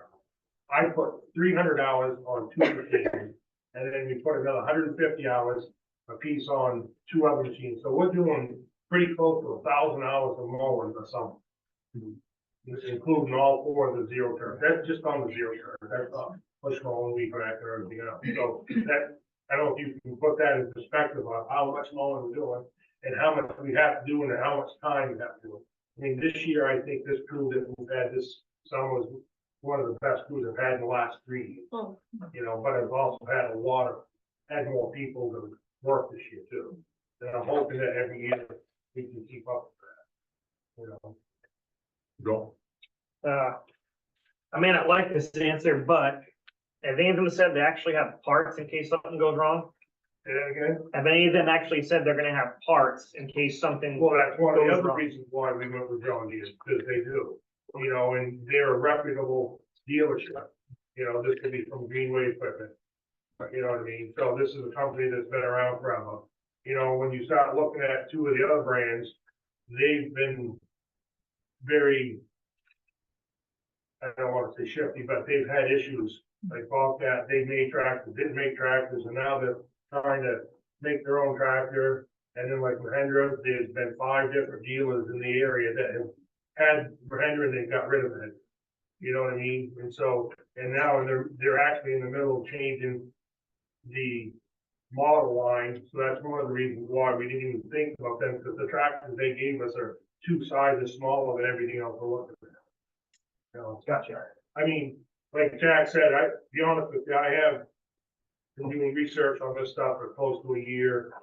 I put 300 hours on 2 machines, and then we put another 150 hours a piece on 2 other machines. So we're doing pretty close to 1,000 hours of mowing or something. Including all 4 of the zero turns. That's just on the zero turn. That's not push mowing, weed whacker, or everything else. So that, I don't know if you can put that in perspective of how much mowing we're doing and how much we have to do and how much time we have to do. I mean, this year, I think this crew that we've had this summer was one of the best crews I've had in the last 3 years. You know, but I've also had more people to work this year too. And I'm hoping that every year we can keep up with that. You know. Go. I may not like this answer, but have any of them said they actually have parts in case something goes wrong? Say that again? Have any of them actually said they're gonna have parts in case something? Well, that's one of the goes other wrong? reasons why we went with John Deere, because they do, you know, and they're a reputable dealership. You know, this could be from Greenway Equipment, you know what I mean? So this is a company that's been around forever. You know, when you start looking at 2 of the other brands, they've been very, I don't want to say shifty, but they've had issues. Like Bobcat, they made tractors, didn't make tractors, and now they're trying to make their own tractor. And then like Mahindra, there's been 5 different dealers in the area that have had Mahindra and they got rid of it. You know what I mean? And so, and now they're actually in the middle of changing the model line. So that's one of the reasons why we didn't even think about them, because the tractors they gave us are 2 sizes smaller than everything else we're looking at. You know, Gotcha. I mean, like Jack said, be honest with you, I have been doing research on this stuff for close to a year.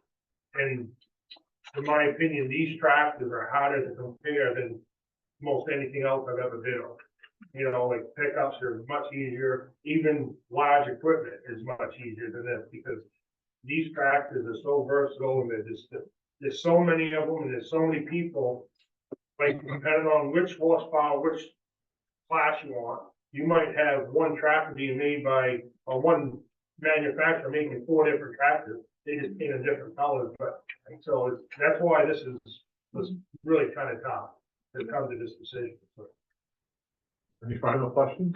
And in my opinion, these tractors are harder to compare than most anything else I've ever bid on. You know, like pickups are much easier, even large equipment is much easier than this, because these tractors are so versatile and there's so many of them and there's so many people. Like depending on which horsepower, which class you want, you might have one tractor being made by, or one manufacturer making 4 different tractors. They just paint in different colors, but so that's why this was really kind of tough to come to this decision. Any final questions?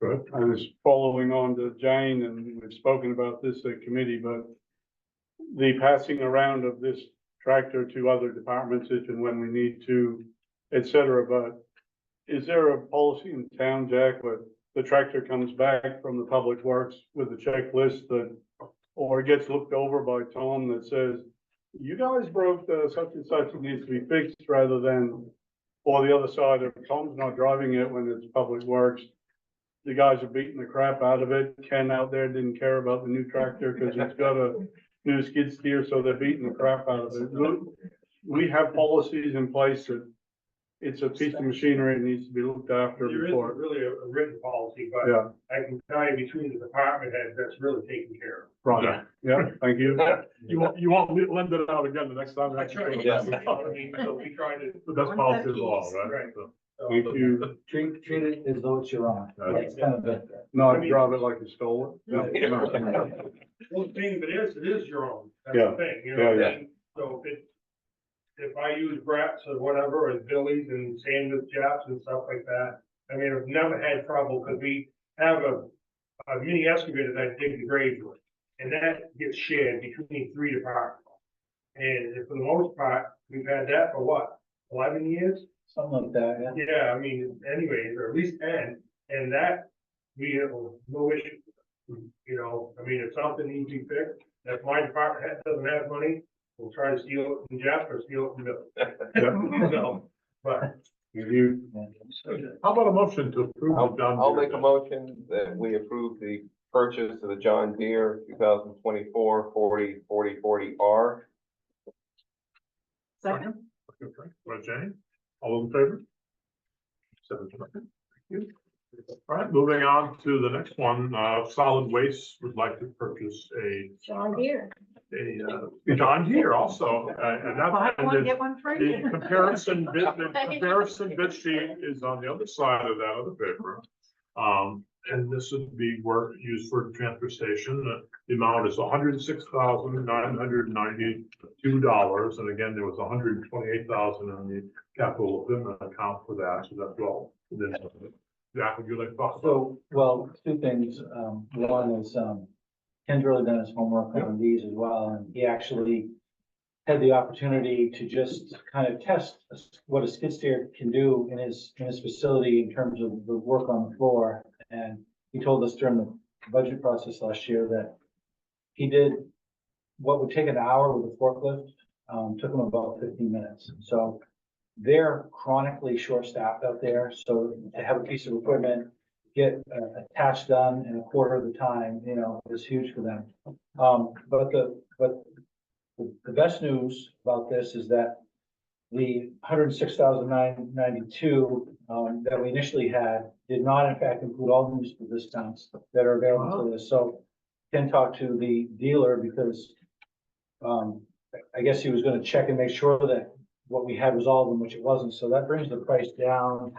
Good. I was following on to Jane, and we've spoken about this at committee, but the passing around of this tractor to other departments if and when we need to, et cetera, but is there a policy in town, Jack, where the tractor comes back from the Public Works with a checklist that, or it gets looked over by Tom that says, you guys broke such and such, it needs to be fixed, rather than or the other side, if Tom's not driving it when it's public works, the guys are beating the crap out of it. Ken out there didn't care about the new tractor because it's got a new skid steer, so they're beating the crap out of it. We have policies in place that it's a piece of machinery that needs to be looked after There before. isn't really a written policy, but Yeah, I can tell you between the department heads, that's really taken care of. right. Yeah, thank you. You won't lend it out again the next time. That's right. Yeah. I mean, so we try to. The best policy of all, right? Right. So, Thank you. Treat it as though it's your own. That's kind of the. Not drive it like you stole it. Well, the thing of it is your own, that's the thing, you know what I mean? So if I use Brett's or whatever, or Billy's and same with Jeff's and stuff like that, I mean, I've never had trouble, because we have a mini excavator that I dig the grave with, and that gets shared between 3 departments. And for the most part, we've had that for what, 11 years? Something like that, yeah. Yeah, I mean, anyways, or at least 10, and that, we have no issue. You know, I mean, if something needs to be fixed, if my department head doesn't have money, we'll try to steal it from Jeff or steal it from Bill. So, but. You, How about a motion to approve the John I'll Deere make a bid? motion that we approve the purchase of the John Deere 2024 40/40/40R. Second, Okay, right, Jane? All in favor? 7 to 0. Thank you. All right, moving on to the next one, solid waste would like to purchase a John Deere. John Deere also, and buy that, one, and get one free. the comparison bid sheet is on the other side of that other paper. And this would be work used for the transfer station. The amount is $106,992. And again, there was $128,000 in the capital equipment account for that, so that's all. Jack, would you like to talk about? So, well, 2 things. One is, Ken's really done his homework on these as well, and he actually had the opportunity to just kind of test what a skid steer can do in his facility in terms of the work on the floor. And he told us during the budget process last year that he did what would take an hour with a forklift, took him about 15 minutes. So they're chronically short-staffed out there, so to have a piece of equipment get a task done in a quarter of the time, you know, is huge for them. But the best news about this is that the $106,992 that we initially had did not in fact include all the municipal discounts that are available for this. So Ken talked to the dealer because I guess he was gonna check and make sure that what we had was all of them, which it wasn't. So that brings the price down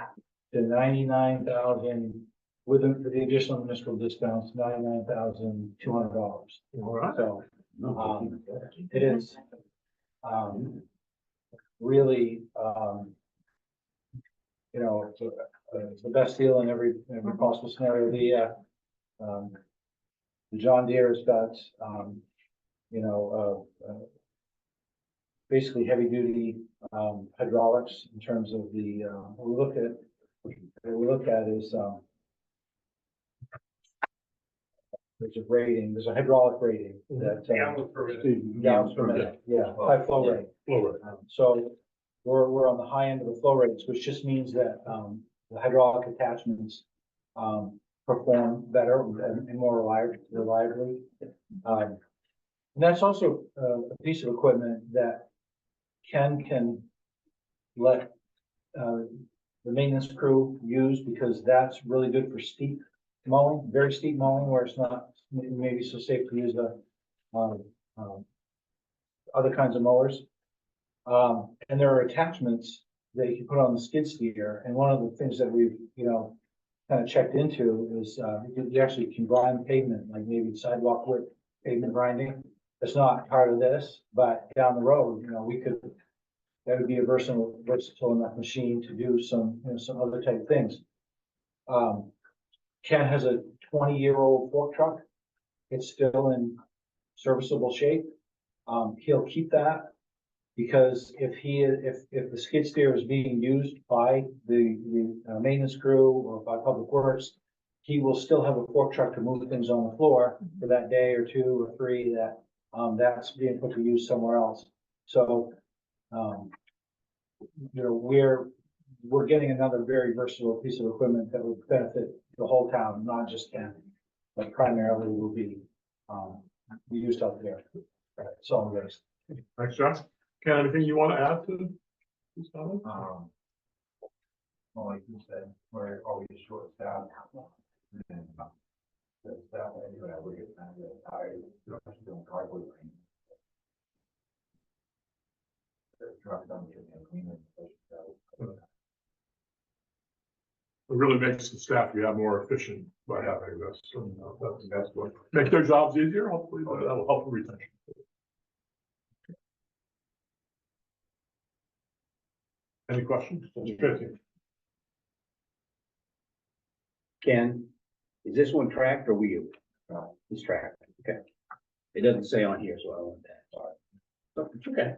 to 99,000 with the additional municipal discounts, $99,200. All right. So, it is, really, you know, it's the best deal in every possible scenario. The John Deere has got, you know, basically heavy duty, hydraulics in terms of the, what we look at is, there's a rating, there's a hydraulic rating that, Gallons per minute. gallons per minute, yeah, high flow rate. Floor rate. So we're on the high end of the flow rates, which just means that, the hydraulic attachments, perform better and more reliably. And that's also a piece of equipment that Ken can let, the maintenance crew use because that's really good for steep mowing, very steep mowing where it's not maybe so safe to use the, other kinds of mowers. And there are attachments that you can put on the skid steer. And one of the things that we've, you know, kind of checked into is, you actually can grind pavement, like maybe sidewalk width pavement grinding. It's not part of this, but down the road, you know, that would be a versatile enough machine to do some, you know, some other type things. Ken has a 20-year-old fork truck. It's still in serviceable shape. He'll keep that because if the skid steer is being used by the maintenance crew or by Public Works, he will still have a fork truck to move things on the floor for that day or 2 or 3 that that's being put to use somewhere else. So, you know, we're getting another very versatile piece of equipment that will benefit the whole town, not just Ken, but primarily will be, used out there. Solid waste. Thanks, John. Ken, anything you want to add to this comment? Well, like you said, we're always short staffed. And, the staff, anyway, we get kind of tired, doing driveway cleaning. The truck done getting cleaner. It really makes the staff we have more efficient by having this. And that's what makes their jobs easier, hopefully, but that'll help with retention. Any questions? Tracy? Ken, is this one tracked or wheeled? It's tracked, okay. It doesn't say on here, so I want that, sorry. So, it's okay.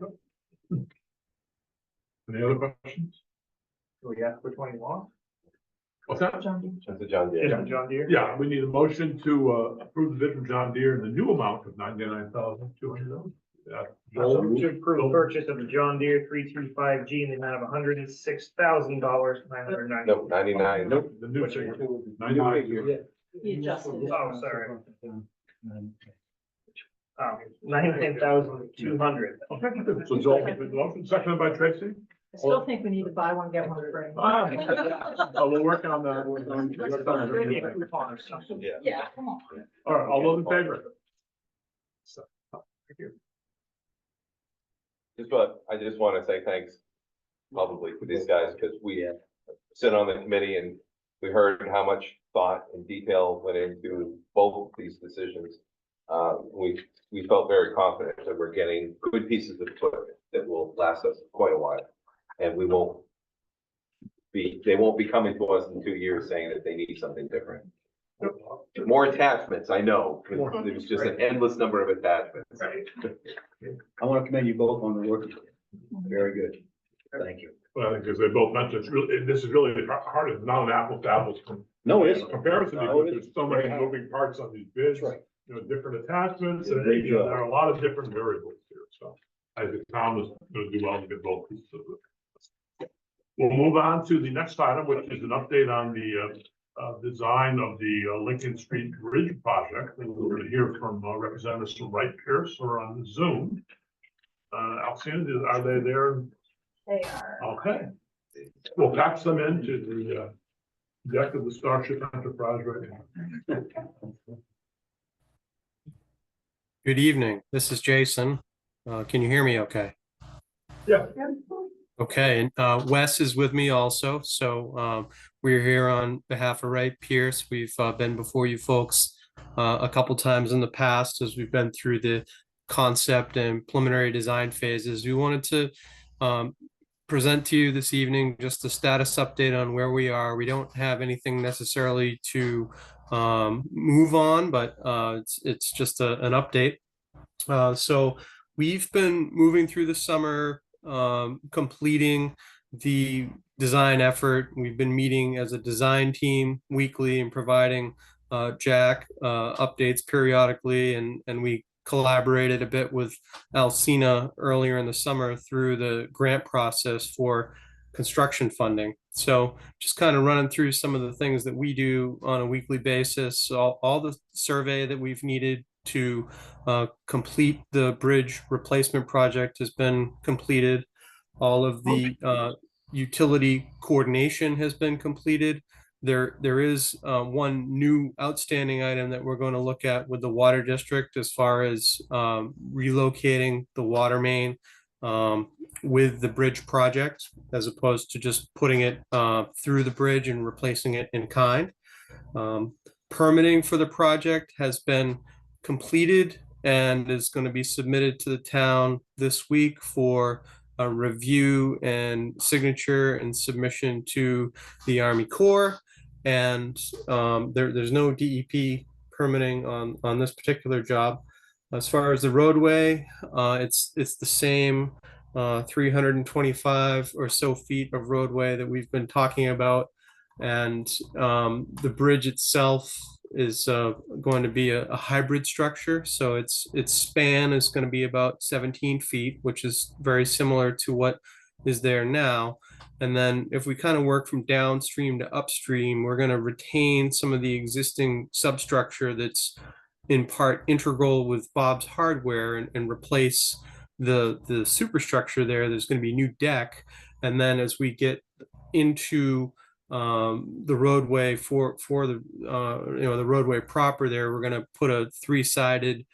Any other questions? Do we ask which one you want? What's that? That's a John Deere. Is it John Deere? Yeah, we need a motion to approve the bid from John Deere in the new amount of $99,200. So move to approve purchase of the John Deere 325G in the amount of $106,999. No, 99. Nope, the new figure. 99. He adjusted it. Oh, sorry. Oh, 99,200. Okay, so Joel, made the motion, seconded by Tracy. I still think we need to buy one, get one free. Oh, we're working on that. Yeah. Yeah, come on. All right, all those in favor? Thank you. I just want to say thanks publicly to these guys, because we sit on the committee and we heard how much thought and detail went into both these decisions. We felt very confident that we're getting good pieces of equipment that will last us quite a while. And they won't be coming to us in 2 years saying that they need something different. More attachments, I know, because there's just an endless number of attachments. I want to commend you both on the work. Very good. Thank you. Well, I think as they both mentioned, this is really hard, it's not an apples to apples No, it isn't. comparison, No, because it there's isn't. so many moving parts on these bids. That's right. Different attachments, and Great job. there are a lot of different variables here, so I think Tom is gonna do well to get both pieces of it. We'll move on to the next item, which is an update on the design of the Lincoln Street Bridge project. And we're gonna hear from representatives from Wright Pierce or on Zoom. Alcina, are they there? They are. Okay. We'll patch them into the deck of the Starship Enterprise right now. Good evening. This is Jason. Can you hear me okay? Yeah. Okay, and Wes is with me also. So we're here on behalf of Wright Pierce. We've been before you folks a couple times in the past as we've been through the concept and preliminary design phases. We wanted to present to you this evening just a status update on where we are. We don't have anything necessarily to move on, but it's just an update. So we've been moving through the summer, completing the design effort. We've been meeting as a design team weekly and providing Jack updates periodically, and we collaborated a bit with Alcina earlier in the summer through the grant process for construction funding. So just kind of running through some of the things that we do on a weekly basis, all the survey that we've needed to complete the bridge replacement project has been completed. All of the utility coordination has been completed. There is one new outstanding item that we're going to look at with the water district as far as relocating the water main with the bridge project, as opposed to just putting it through the bridge and replacing it in kind. Permitting for the project has been completed and is going to be submitted to the town this week for a review and signature and submission to the Army Corps. And there's no DEP permitting on this particular job. As far as the roadway, it's the same 325 or so feet of roadway that we've been talking about. And the bridge itself is going to be a hybrid structure. So its span is going to be about 17 feet, which is very similar to what is there now. And then if we kind of work from downstream to upstream, we're going to retain some of the existing substructure that's in part integral with Bob's Hardware and replace the superstructure there. There's going to be a new deck. And then as we get into the roadway for the the roadway proper there, we're going to put a 3-sided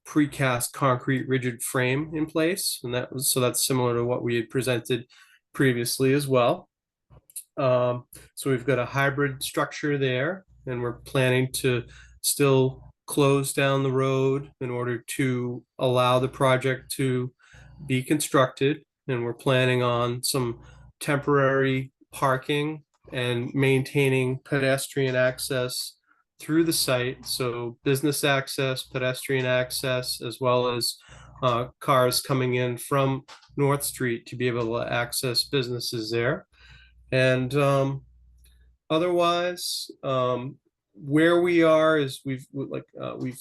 precast concrete rigid frame in place, and that's similar to what we had presented previously as well. So we've got a hybrid structure there, and we're planning to still close down the road in order to allow the project to be constructed. And we're planning on some temporary parking and maintaining pedestrian access through the site. So business access, pedestrian access, as well as cars coming in from North Street to be able to access businesses there. And otherwise, where we are is we're going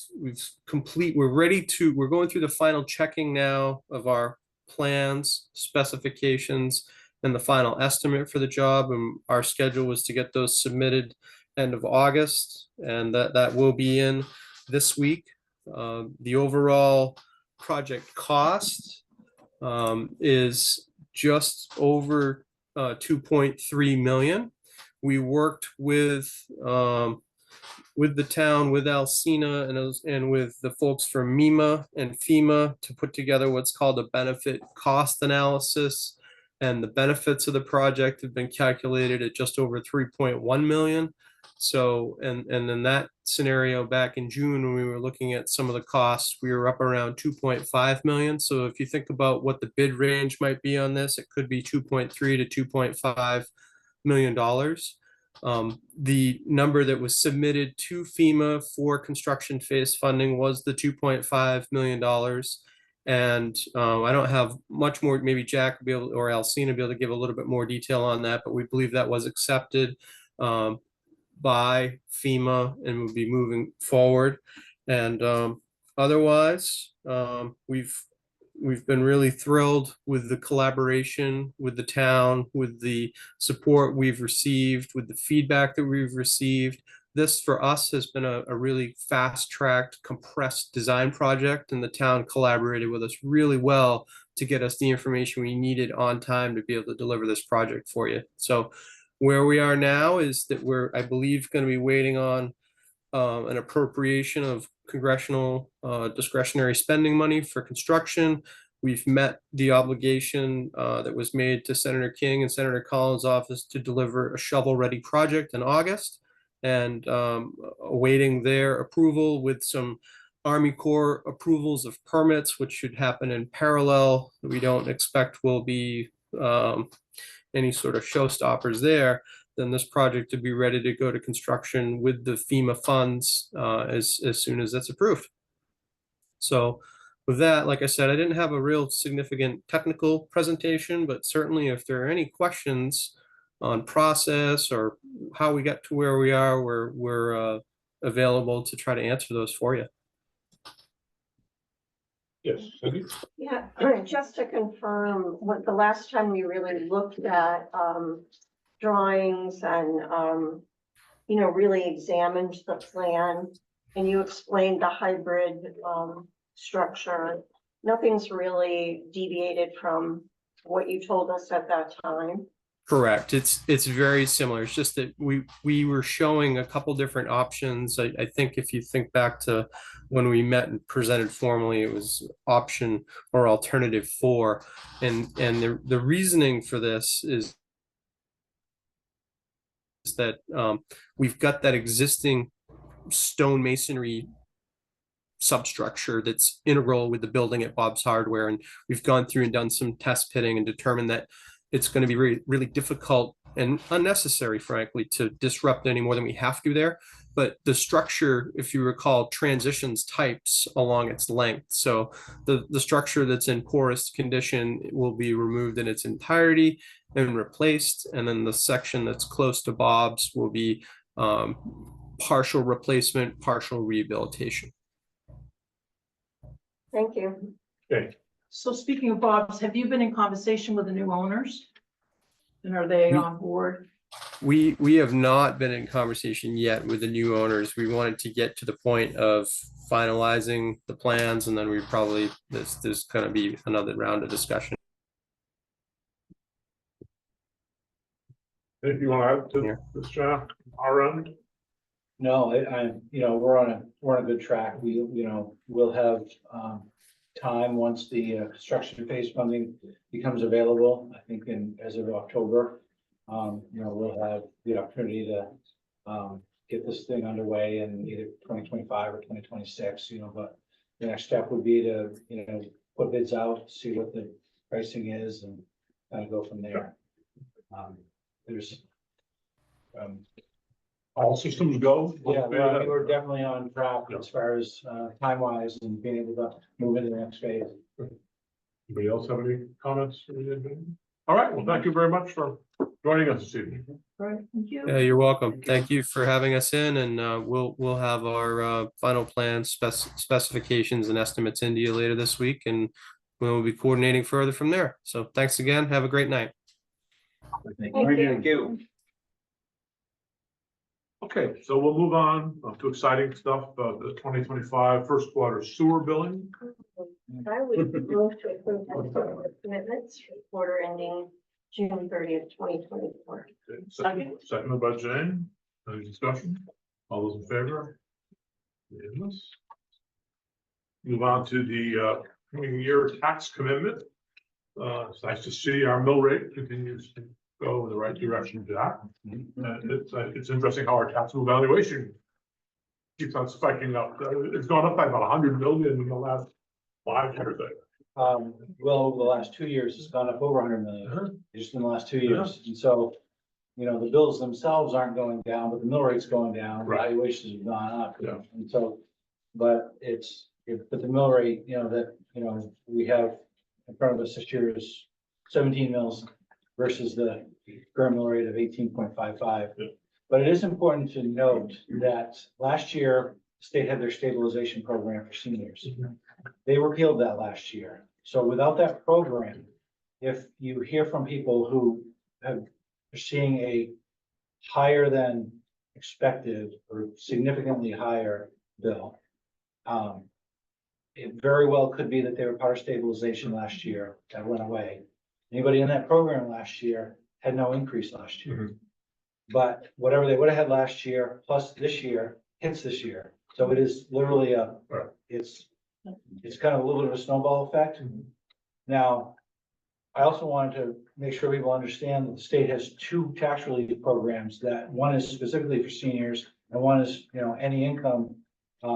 through the final checking now of our plans, specifications, and the final estimate for the job. And our schedule was to get those submitted end of August, and that will be in this week. The overall project cost is just over 2.3 million. We worked with the town, with Alcina, and with the folks from MEMA and FEMA to put together what's called a benefit cost analysis. And the benefits of the project have been calculated at just over 3.1 million. So, and in that scenario back in June, when we were looking at some of the costs, we were up around 2.5 million. So if you think about what the bid range might be on this, it could be 2.3 to 2.5 million dollars. The number that was submitted to FEMA for construction phase funding was the 2.5 million dollars. And I don't have much more. Maybe Jack will be able, or Alcina will be able to give a little bit more detail on that, but we believe that was accepted by FEMA and will be moving forward. And otherwise, we've been really thrilled with the collaboration with the town, with the support we've received, with the feedback that we've received. This for us has been a really fast-tracked, compressed design project, and the town collaborated with us really well to get us the information we needed on time to be able to deliver this project for you. So where we are now is that we're, I believe, going to be waiting on an appropriation of congressional discretionary spending money for construction. We've met the obligation that was made to Senator King and Senator Collins' office to deliver a shovel-ready project in August, and awaiting their approval with some Army Corps approvals of permits, which should happen in parallel. We don't expect will be any sort of showstoppers there. Then this project to be ready to go to construction with the FEMA funds as soon as that's approved. So with that, like I said, I didn't have a real significant technical presentation, but certainly if there are any questions on process or how we got to where we are, we're available to try to answer those for you. Yes, Cindy? Yeah, just to confirm, what the last time we really looked at drawings and really examined the plan, and you explained the hybrid structure, nothing's really deviated from what you told us at that time. Correct. It's very similar. It's just that we were showing a couple different options. I think if you think back to when we met and presented formally, it was option or alternative 4. And the reasoning for this is that we've got that existing stone masonry substructure that's integral with the building at Bob's Hardware. And we've gone through and done some test pitting and determined that it's going to be really, really difficult and unnecessary, frankly, to disrupt any more than we have to there. But the structure, if you recall, transitions types along its length. So the structure that's in poorest condition will be removed in its entirety and replaced. And then the section that's close to Bob's will be partial replacement, partial rehabilitation. Thank you. Okay, So speaking of Bob's, have you been in conversation with the new owners? And are they on board? We have not been in conversation yet with the new owners. We wanted to get to the point of finalizing the plans, and then we probably, there's gonna be another round of discussion. Anything you want to add to this, John, our end? No, we're on a good track. We'll have, time once the construction phase funding becomes available, I think as of October. We'll have the opportunity to, get this thing underway in either 2025 or 2026, but the next step would be to, put bids out, see what the pricing is and kind of go from there. There's, All systems go? yeah, we're definitely on track as far as time wise and being able to move into the next phase. Anybody else have any comments? All right, well, thank you very much for joining us this evening. All right, thank you. Yeah, you're welcome. Thank you for having us in, and we'll have our final plans, specifications and estimates into you later this week, and we'll be coordinating further from there. So thanks again. Have a great night. Thank you. Thank you. Okay, so we'll move on to exciting stuff, the 2025 first quarter sewer billing. I would move to approve the commitments for the quarter ending June 30th, 2024. Okay, seconded by Jane. Any discussion? All those in favor? Unanimous. Move on to the coming year tax commitment. It's nice to see our mill rate continues to go in the right direction, Jack. It's interesting how our taxable valuation keeps on spiking up. It's gone up by about 100 million in the last 5 years. Well, over the last 2 years, it's gone up over 100 million, just in the last 2 years. And so, the bills themselves aren't going down, but the mill rate's going down, Right. valuations have gone up. Yeah. And so, but the mill rate, we have in front of us this year is 17 mills versus the current mill rate of 18.55. Yeah. But it is important to note that last year, the state had their stabilization program for seniors. They repealed that last year. So without that program, if you hear from people who are seeing a higher than expected or significantly higher bill, it very well could be that they were part of stabilization last year that went away. Anybody in that program last year had no increase last year. But whatever they would have had last year, plus this year, hits this year. So it is literally it's kind of a little bit of a snowball effect. Now, I also wanted to make sure people understand that the state has 2 tax relief programs, that one is specifically for seniors and one is, any income,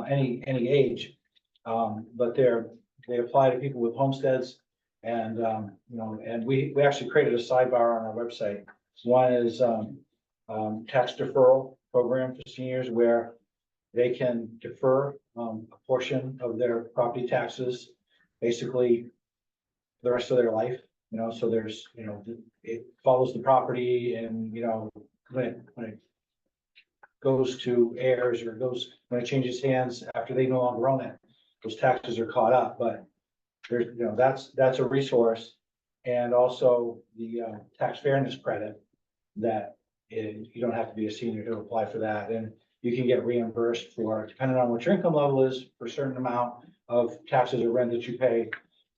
any age. But they apply to people with homesteads and, and we actually created a sidebar on our website. One is, tax deferral program for seniors where they can defer a portion of their property taxes, basically the rest of their life, so there's, it follows the property and, when it goes to heirs or when it changes hands after they no longer own it, those taxes are caught up, but there's, that's a resource. And also the tax fairness credit that you don't have to be a senior to apply for that. And you can get reimbursed for, depending on what your income level is, for a certain amount of taxes or rent that you pay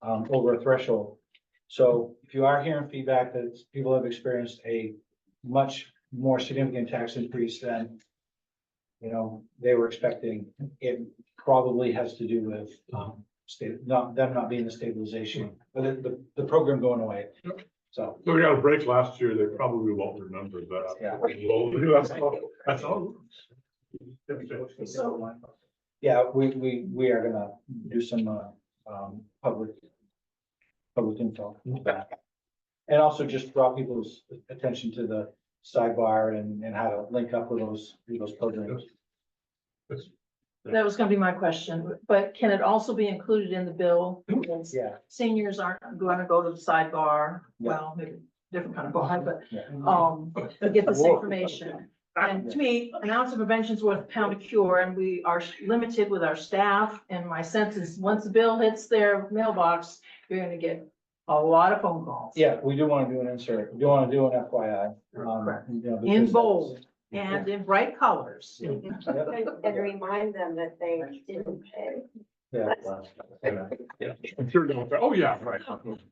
over a threshold. So if you are hearing feedback that people have experienced a much more significant tax increase than, they were expecting, it probably has to do with them not being the stabilization, but the program going away. So. We got a break last year. They probably won't remember that. Yeah. That's all. So, yeah, we are gonna do some public info with that. And also just draw people's attention to the sidebar and how to link up with those programs. That was gonna be my question, but can it also be included in the bill? Because Yeah. seniors aren't gonna go to the sidebar, Yeah. well, maybe different kind of bar, but, Yeah. to get this information. And to me, an ounce of prevention is worth a pound of cure, and we are limited with our staff. And my sense is, once the bill hits their mailbox, you're gonna get a lot of phone calls. Yeah, we do want to do an insert. We do want to do an FYI. Correct. You know, In because bold and in bright colors. that's- Yep. And remind them that they didn't pay. Yeah. I'm sure they'll say, oh, yeah, right.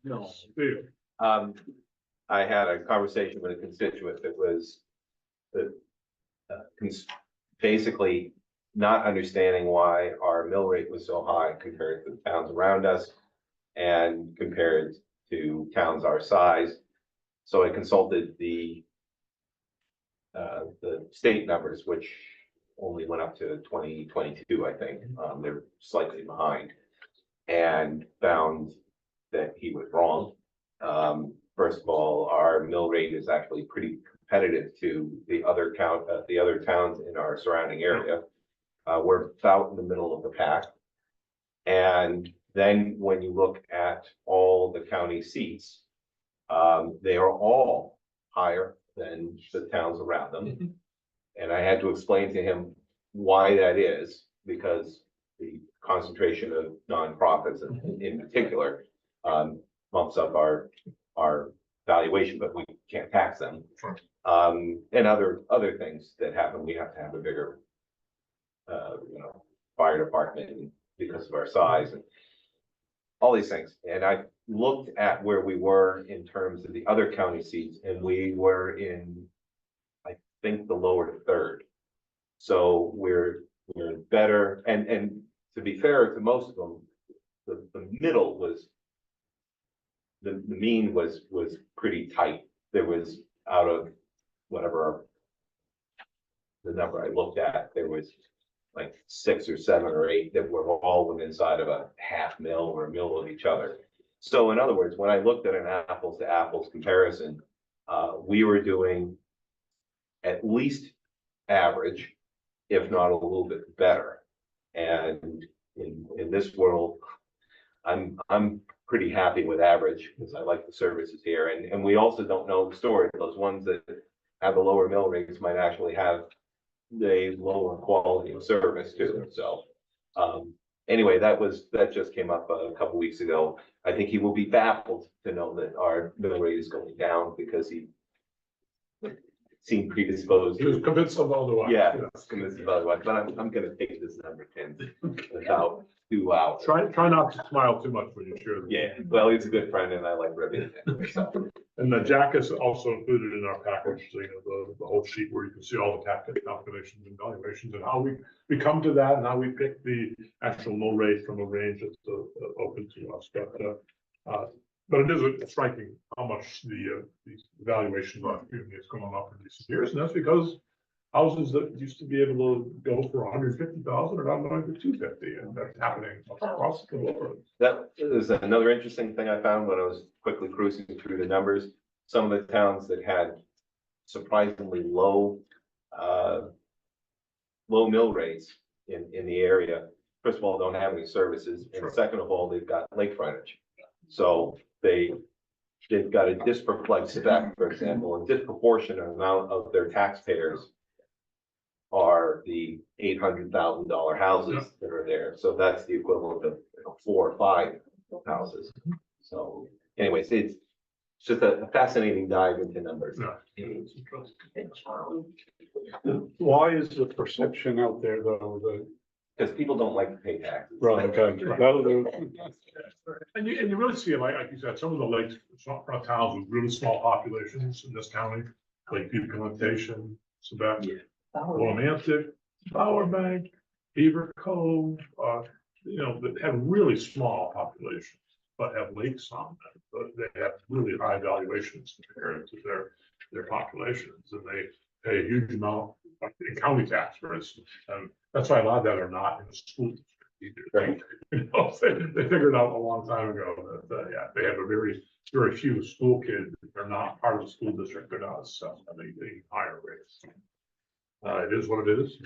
No, dude. I had a conversation with a constituent that was basically not understanding why our mill rate was so high compared to the towns around us and compared to towns our size. So I consulted the state numbers, which only went up to 2022, I think. They're slightly behind, and found that he was wrong. First of all, our mill rate is actually pretty competitive to the other towns in our surrounding area. We're about in the middle of the pack. And then when you look at all the county seats, they are all higher than the towns around them. And I had to explain to him why that is, because the concentration of nonprofits in particular bumps up our valuation, but we can't tax them. And other things that happen, we have to have a bigger fire department because of our size and all these things. And I looked at where we were in terms of the other county seats, and we were in, I think, the lower third. So we're better, and to be fair to most of them, the middle was, the mean was pretty tight. There was, out of whatever the number I looked at, there was like 6 or 7 or 8 that were all within inside of a half mil or a mil of each other. So in other words, when I looked at an apples to apples comparison, we were doing at least average, if not a little bit better. And in this world, I'm pretty happy with average because I like the services here. And we also don't know the story. Those ones that have the lower mill rates might actually have the lower quality of service too. So anyway, that just came up a couple weeks ago. I think he will be baffled to know that our mill rate is going down because he seemed predisposed. He was convinced of otherwise. Yeah, convinced of otherwise, but I'm gonna take this number 10 about 2 hours. Try not to smile too much when you share them. Yeah, well, he's a good friend and I like ribbing it. So, And the Jack is also included in our package, so you know, the whole sheet where you can see all the tax calculations and valuations and how we come to that and how we pick the actual mill rate from a range that's open to us. But it is striking how much the valuation of our community has gone up in recent years, and that's because houses that used to be able to go for 150,000 are now going for 250, and that's happening across the board. that is another interesting thing I found when I was quickly cruising through the numbers. Some of the towns that had surprisingly low mill rates in the area, first of all, don't have any services, and second of all, they've got lake frontage. So they've got a like Quebec, for example, a disproportionate amount of their taxpayers are the $800,000 houses that are there. So that's the equivalent of 4 or 5 houses. So anyways, it's just a fascinating dive into numbers. Why is the perception out there though, that, Because people don't like to pay taxes. right, okay, And you really see it, like you said, some of the lakes, some towns with really small populations in this county, like Peter Plantation, Quebec, Willimantic, Bower Bank, Beaver Cove, that have really small populations, but have lakes on them, but they have really high valuations compared to their populations, and they pay a huge amount in county tax, for instance, and that's why a lot of that are not in the school district either. They figured out a long time ago that, they have a very few school kids that are not part of the school district, they're not assessed at any higher rates. It is what it is,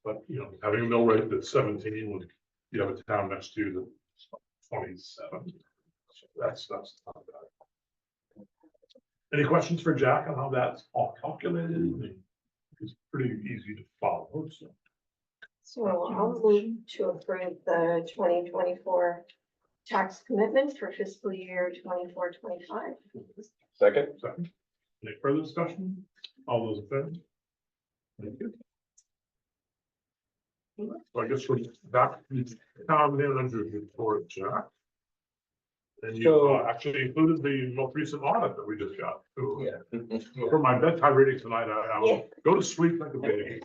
but having a mill rate that's 17 when you have a town next to you that's 27. So that's not bad. Any questions for Jack on how that's all calculated? is pretty easy to follow, so. So I'll move to approve the 2024 tax commitment for fiscal year 24-25. Second? Second, any further discussion? All those in favor? Thank you. So I guess we're back to town manager's report, Jack. And you So- actually included the most recent audit that we just got. too. Yeah. For my bedtime reading tonight, I will go to sleep like a baby.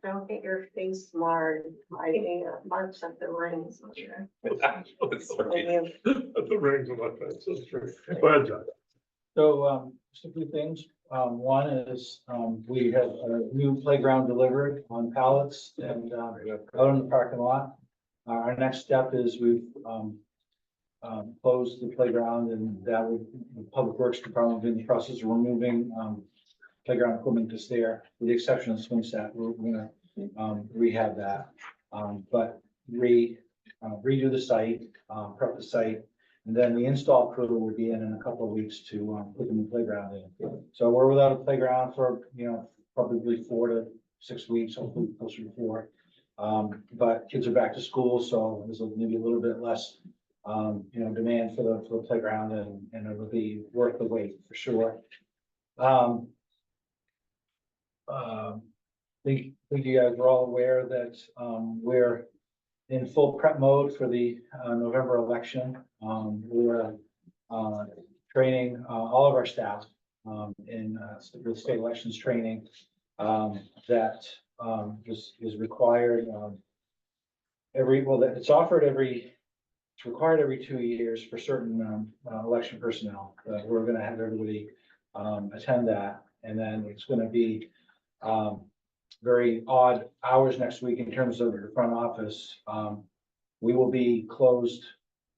Don't get your face marred by the marks of the rings. on your- The rings on my face, that's true. Go ahead, Jack. So, just a few things. One is, we have a new playground delivered on pallets and, out in the parking lot. Our next step is we've, closed the playground and that would, the Public Works Department in the process of removing, playground equipment that's there, with the exception of swing set. We're gonna, rehab that. But redo the site, prep the site. And then the install crew will be in a couple of weeks to put the new playground in. So we're without a playground for, probably 4 to 6 weeks, hopefully closer to 4. But kids are back to school, so there's maybe a little bit less, demand for the playground and it'll be worth the wait for sure. Think you guys are all aware that, we're in full prep mode for the November election. We're training all of our staff in the state elections training that is required it's required every 2 years for certain election personnel. We're gonna have everybody attend that, and then it's gonna be very odd hours next week in terms of the front office. We will be closed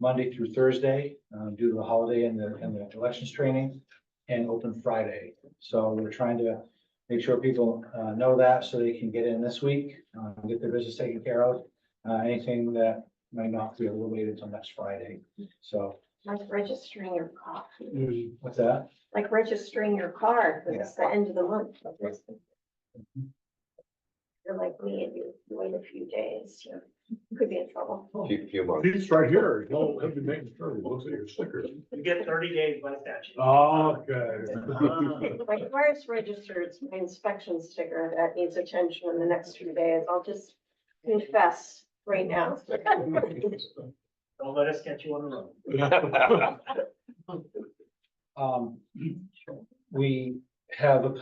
Monday through Thursday due to the holiday and the elections training, and open Friday. So we're trying to make sure people know that so they can get in this week, get their business taken care of. Anything that might not be able to wait until next Friday. So Like registering your car, what's that? like registering your car, because it's the end of the month. You're like me and you wait a few days, you could be in trouble. Few months. He's right here, he'll be making sure he looks at your stickers. You get 30 days by statute. Okay. My car is registered, it's my inspection sticker that needs attention in the next few days. I'll just confess right now. Don't let us get you on the road. We have a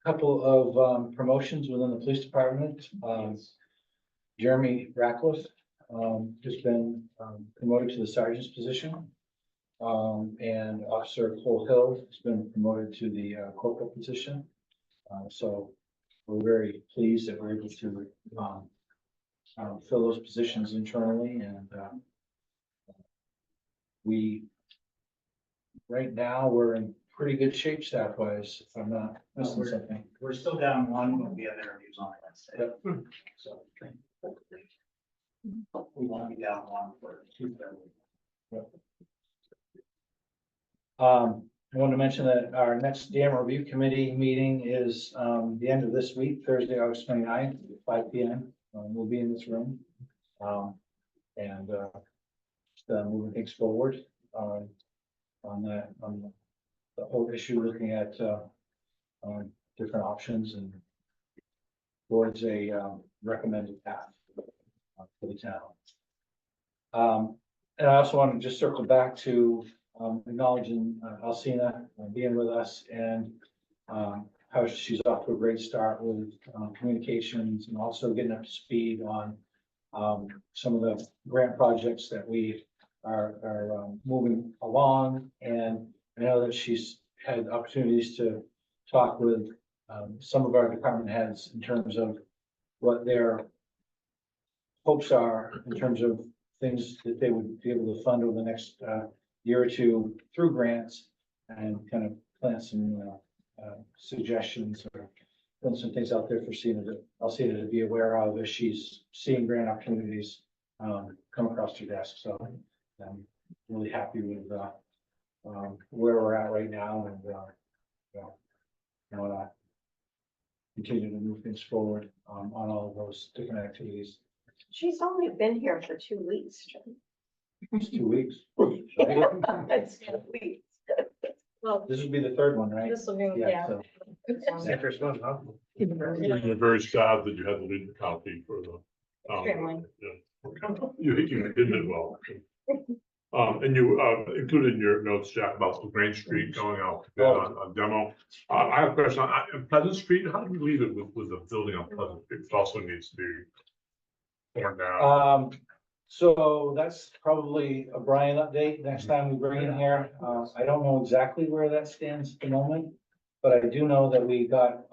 couple of promotions within the police department. Jeremy Ratcliffe has been promoted to the sergeant's position. And Officer Cole Hill has been promoted to the corporal position. So we're very pleased that we're able to fill those positions internally, and right now, we're in pretty good shape staff wise, if I'm not missing something. We're still down one, but we have interviews on Wednesday. Yep. So we won't be down one for Tuesday. I want to mention that our next dam review committee meeting is the end of this week, Thursday, August 29th, 5 p.m. We'll be in this room. And just moving things forward on the whole issue, looking at different options and towards a recommended path for the town. And I also want to just circle back to acknowledging Alcina being with us, and how she's off to a great start with communications, and also getting up to speed on some of the grant projects that we are moving along. And I know that she's had opportunities to talk with some of our department heads in terms of what their hopes are in terms of things that they would be able to fund over the next year or two through grants, and kind of plant some suggestions or put some things out there for Alcina to be aware of as she's seeing grant opportunities come across her desk. So I'm really happy with where we're at right now, and continue to move things forward, on all of those different activities. She's only been here for 2 weeks. It's 2 weeks. It's 2 weeks. Well, This would be the third one, right? this will be, Yeah, yeah. so, First one, huh? You're very sad that you had to leave the county for the. Extremely. Yeah. You did it well. And you, included in your notes, Jack, about the Main Street going out to bid on demo. I have a question on Pleasant Street. How do we leave it with the building on Pleasant Street? It also needs to be torn down. So that's probably a Brian update next time we bring in here. I don't know exactly where that stands at the moment, but I do know that we got,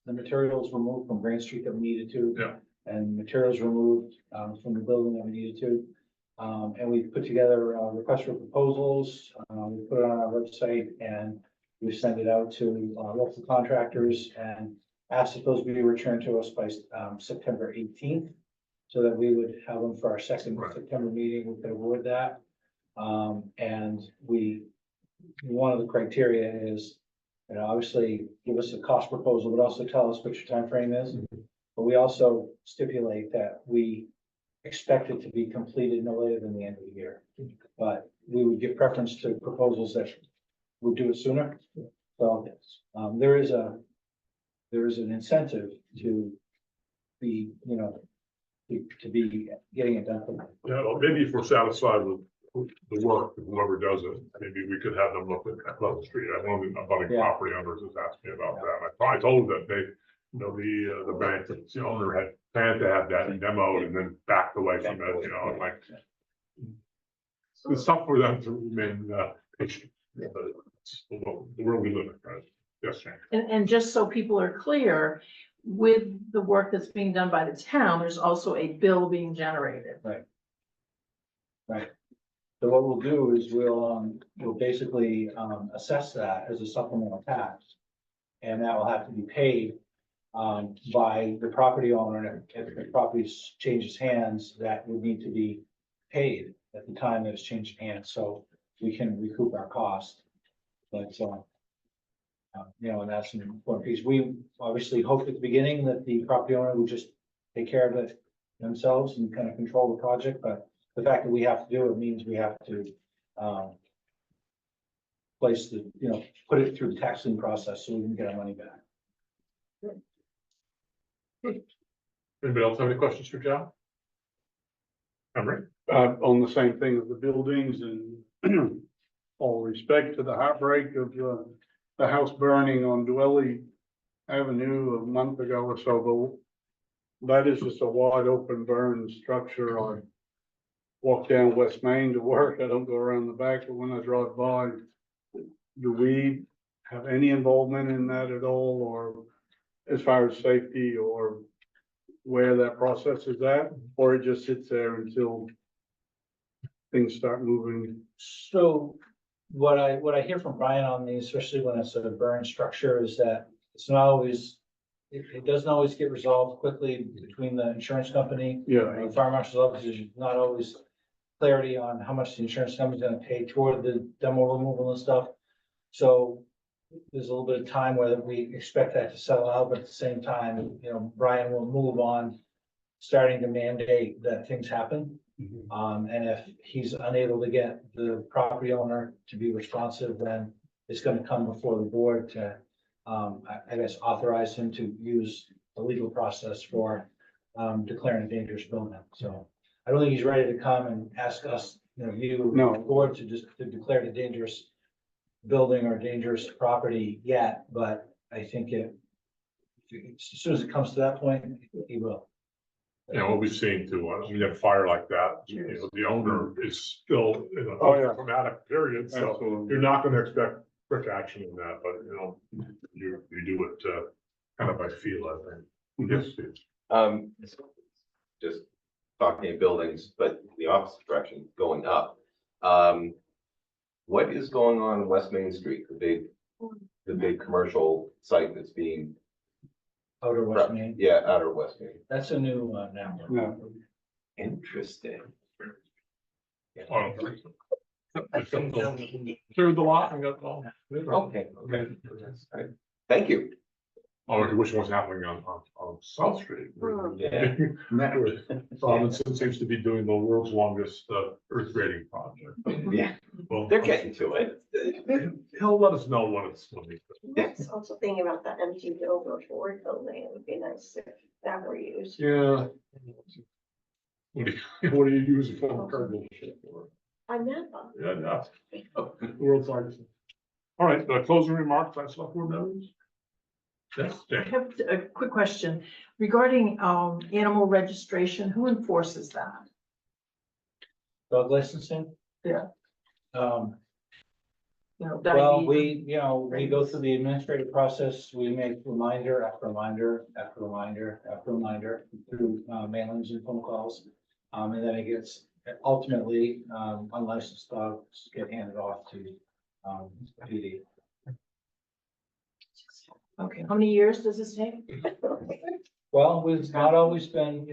the materials removed from Grand Street that we needed to. Yeah. And materials removed, from the building that we needed to. And we put together a request for proposals, we put it on our website and we send it out to, local contractors and asked if those be returned to us by, September 18th. So that we would have them for our second Right. September meeting, we could award that. And one of the criteria is, obviously give us a cost proposal, but also tell us what your time frame is. But we also stipulate that we expect it to be completed no later than the end of the year. But we would give preference to proposals that would do it sooner. So, there is an incentive to be, to be getting it done. Yeah, well, maybe if we're satisfied with the work, whoever does it, maybe we could have them look at Pleasant Street. I know the abutting Yeah. property owners has asked me about that. I told them that they, the bank, the owner had planned to have that demoed and then backed away from it, and like. It's tough for them to remain, patient, but it's the world we live in, right? Yes, Jane. And just so people are clear, with the work that's being done by the town, there's also a bill being generated. So what we'll do is we'll basically, assess that as a supplemental tax. And that will have to be paid, by the property owner. And if the property changes hands, that would need to be paid at the time that it's changed hands, so we can recoup our cost. But, and that's an important piece. We obviously hoped at the beginning that the property owner would just take care of it themselves and kind of control the project, but the fact that we have to do it means we have to, put it through the tax lien process so we can get our money back. Anybody else have any questions for John? Emery? On the same thing with the buildings and all respect to the heartbreak of the house burning on Dwelly Avenue a month ago or so, but that is just a wide open burn structure. I walk down West Main to work. I don't go around the back, but when I drive by, do we have any involvement in that at all, or as far as safety or where that process is at, or it just sits there until things start moving? So what I hear from Brian on these, especially when it's a burn structure, is that it's not always, it doesn't always get resolved quickly between the insurance company. Yeah. The fire marshal's office is not always clarity on how much the insurance company's gonna pay toward the demo removal and stuff. So there's a little bit of time where we expect that to settle out, but at the same time, Brian will move on, starting to mandate that things happen. And if he's unable to get the property owner to be responsive, then it's gonna come before the board to, I guess, authorize him to use the legal process for, declaring a dangerous building. So I don't think he's ready to come and ask us, you, No. the board, to just to declare it a dangerous building or dangerous property yet, but I think as soon as it comes to that point, he will. Yeah, what we've seen too, when you have a fire like that, the owner is still in a Oh, yeah. traumatic period, so Absolutely. you're not gonna expect quick action in that, but you do it, kind of by feel, I think. Yes, Steve. Just talking buildings, but the opposite direction, going up. What is going on in West Main Street, the big commercial site that's being, Outer West Main, yeah, outer West Main? that's a new, now. Yeah. Interesting. Cleared the lot and got all. Okay, okay. Thank you. Oh, I wish it was happening on South Street. Yeah. Robinson seems to be doing the world's longest, earth grading project. Yeah, Well, they're getting to it. He'll let us know when he. I was also thinking about the empty Dover-Ford building. It would be nice if that were used. Yeah. What do you use it for? Cargo shit for? I meant that. Yeah, no. World's largest. All right, closing remarks, that's what we're doing. Yes, I Jane. have a quick question regarding, animal registration. Who enforces that? Dog licensing? Yeah. Um, You know, well, diabetes. we go through the administrative process, we make reminder after reminder, after reminder, after reminder through mailings and phone calls. And then it gets, ultimately, unlicensed dogs get handed off to, PD. Okay, how many years does this take? Well, we've not always been,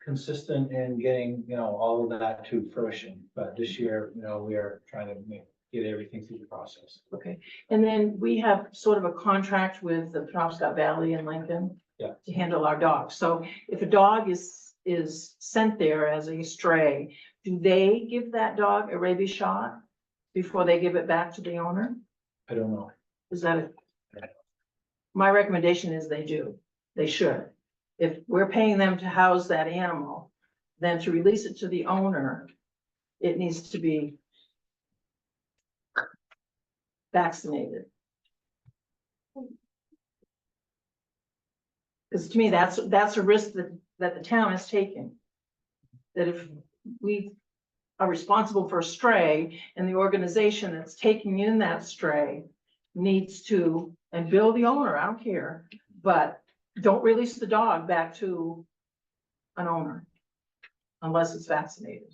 consistent in getting, all of that to fruition, but this year, we are trying to get everything through the process. Okay, and then we have sort of a contract with the Penobscot Valley in Lincoln. Yeah. To handle our dogs. So if a dog is sent there as a stray, do they give that dog a rabies shot before they give it back to the owner? I don't know. Is that it? My recommendation is they do. They should. If we're paying them to house that animal, then to release it to the owner, it needs to be vaccinated. Because to me, that's a risk that the town is taking. That if we are responsible for a stray and the organization that's taking in that stray needs to, and bill the owner, I don't care, but don't release the dog back to an owner unless it's vaccinated.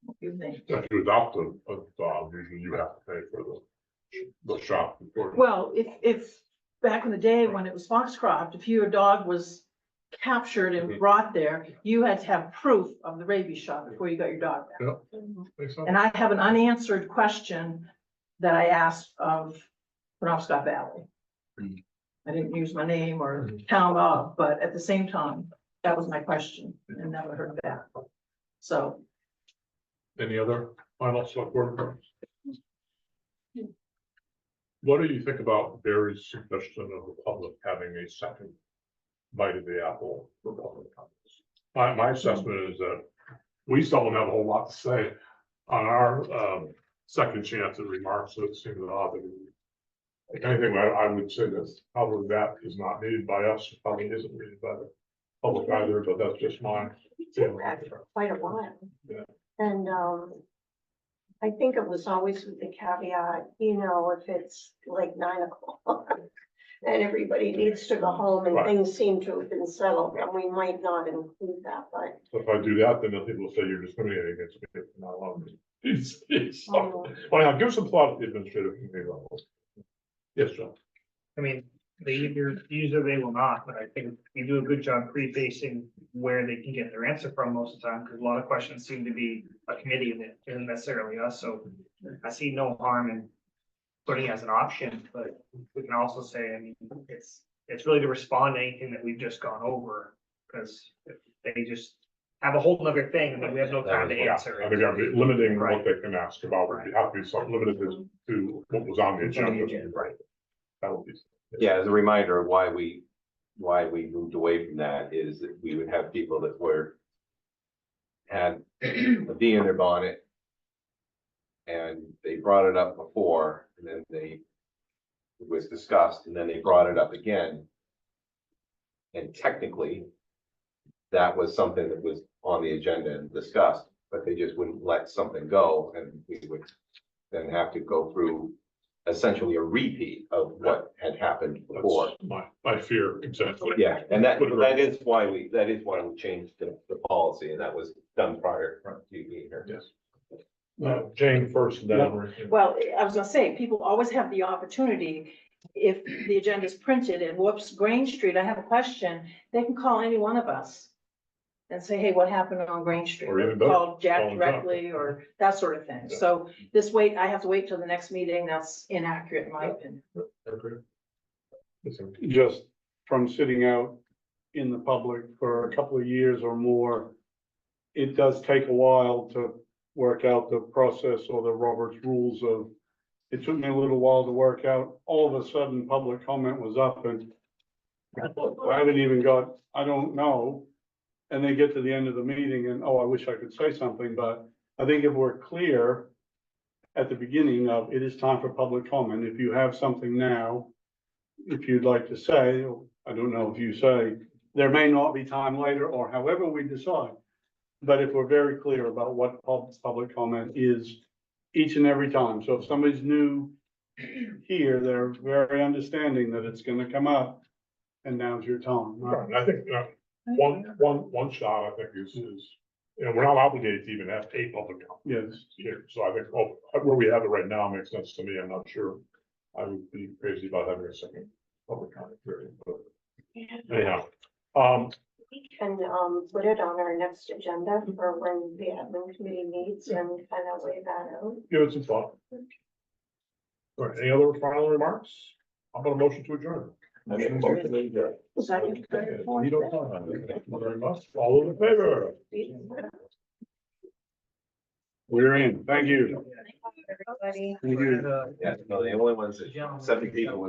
What do you think? If you adopt a dog, usually you have to pay for the shot before. Well, if back in the day when it was Foxcroft, if your dog was captured and brought there, you had to have proof of the rabies shot before you got your dog back. Yeah. Makes sense. And I have an unanswered question that I asked of Penobscot Valley. I didn't use my name or town of, but at the same time, that was my question and never heard back. So, Any other final select board members? What do you think about Barry's suggestion of the public having a second bite of the apple for public comments? My assessment is that we still don't have a whole lot to say on our second chance at remarks, so it seems odd that if anything, I would say that probably that is not needed by us, probably isn't needed by the public either, but that's just mine. We've had for quite a while. Yeah. And, I think it was always with the caveat, if it's like 9 o'clock and everybody needs to go home and Right. things seem to have been settled, then we might not include that, but. So if I do that, then people will say you're discriminating against me, if you're not allowing me. Oh. Well, now give some thought at the administrative committee level. Yes, John. I mean, they either use or they will not, but I think we do a good job prefacing where they can get their answer from most of the time, because a lot of questions seem to be a committee and it isn't necessarily us, so I see no harm in putting it as an option, but we can also say, I mean, it's really to respond to anything that we've just gone over, because they just have a whole nother thing, and then we have no time to answer I think it. I'd be limiting Right. what they can ask about, would have to be something limited to what was on the agenda. Right. That would be. Yeah, as a reminder of why we moved away from that is that we would have people that had a bee in their bonnet. And they brought it up before, and then it was discussed, and then they brought it up again. And technically, that was something that was on the agenda and discussed, but they just wouldn't let something go, and we would then have to go through essentially a repeat of what had happened before. That's my fear, exactly. Yeah, and that is why we changed the policy, and that was done prior to you being here. Yes. Jane first, and then. Emery. well, I was gonna say, people always have the opportunity, if the agenda is printed and whoops, Grange Street, I have a question, they can call any one of us and say, hey, what happened on Grange Street? Or even Or better, call Jack call Jack. directly or that sort of thing. Yeah. So I have to wait till the next meeting. That's inaccurate in my opinion. Agree. just from sitting out in the public for a couple of years or more, it does take a while to work out the process or the Robert's rules of, it took me a little while to work out, all of a sudden, public comment was up and I haven't even got, I don't know. And they get to the end of the meeting and, oh, I wish I could say something, but I think if we're clear at the beginning of, it is time for public comment, if you have something now, if you'd like to say, I don't know if you say, there may not be time later, or however we decide. But if we're very clear about what public comment is each and every time, so if somebody's new here, they're very understanding that it's gonna come up, and now's your time. Right, and I think, one shot, I think is, you know, we're not obligated to even have a public comment. Yes, Here, so I think, where we have it right now makes sense to me, I'm not sure. I would be crazy about having a second public comment period, but anyhow. We can, put it on our next agenda for when the admin committee meets and kind of lay that out. Give it some thought. All right, any other final remarks? I'm gonna motion to adjourn. Second. You don't know. Thank you very much. All those in favor? we're in, thank you. Everybody. Thank you. Yeah, no, the only ones that 7 people would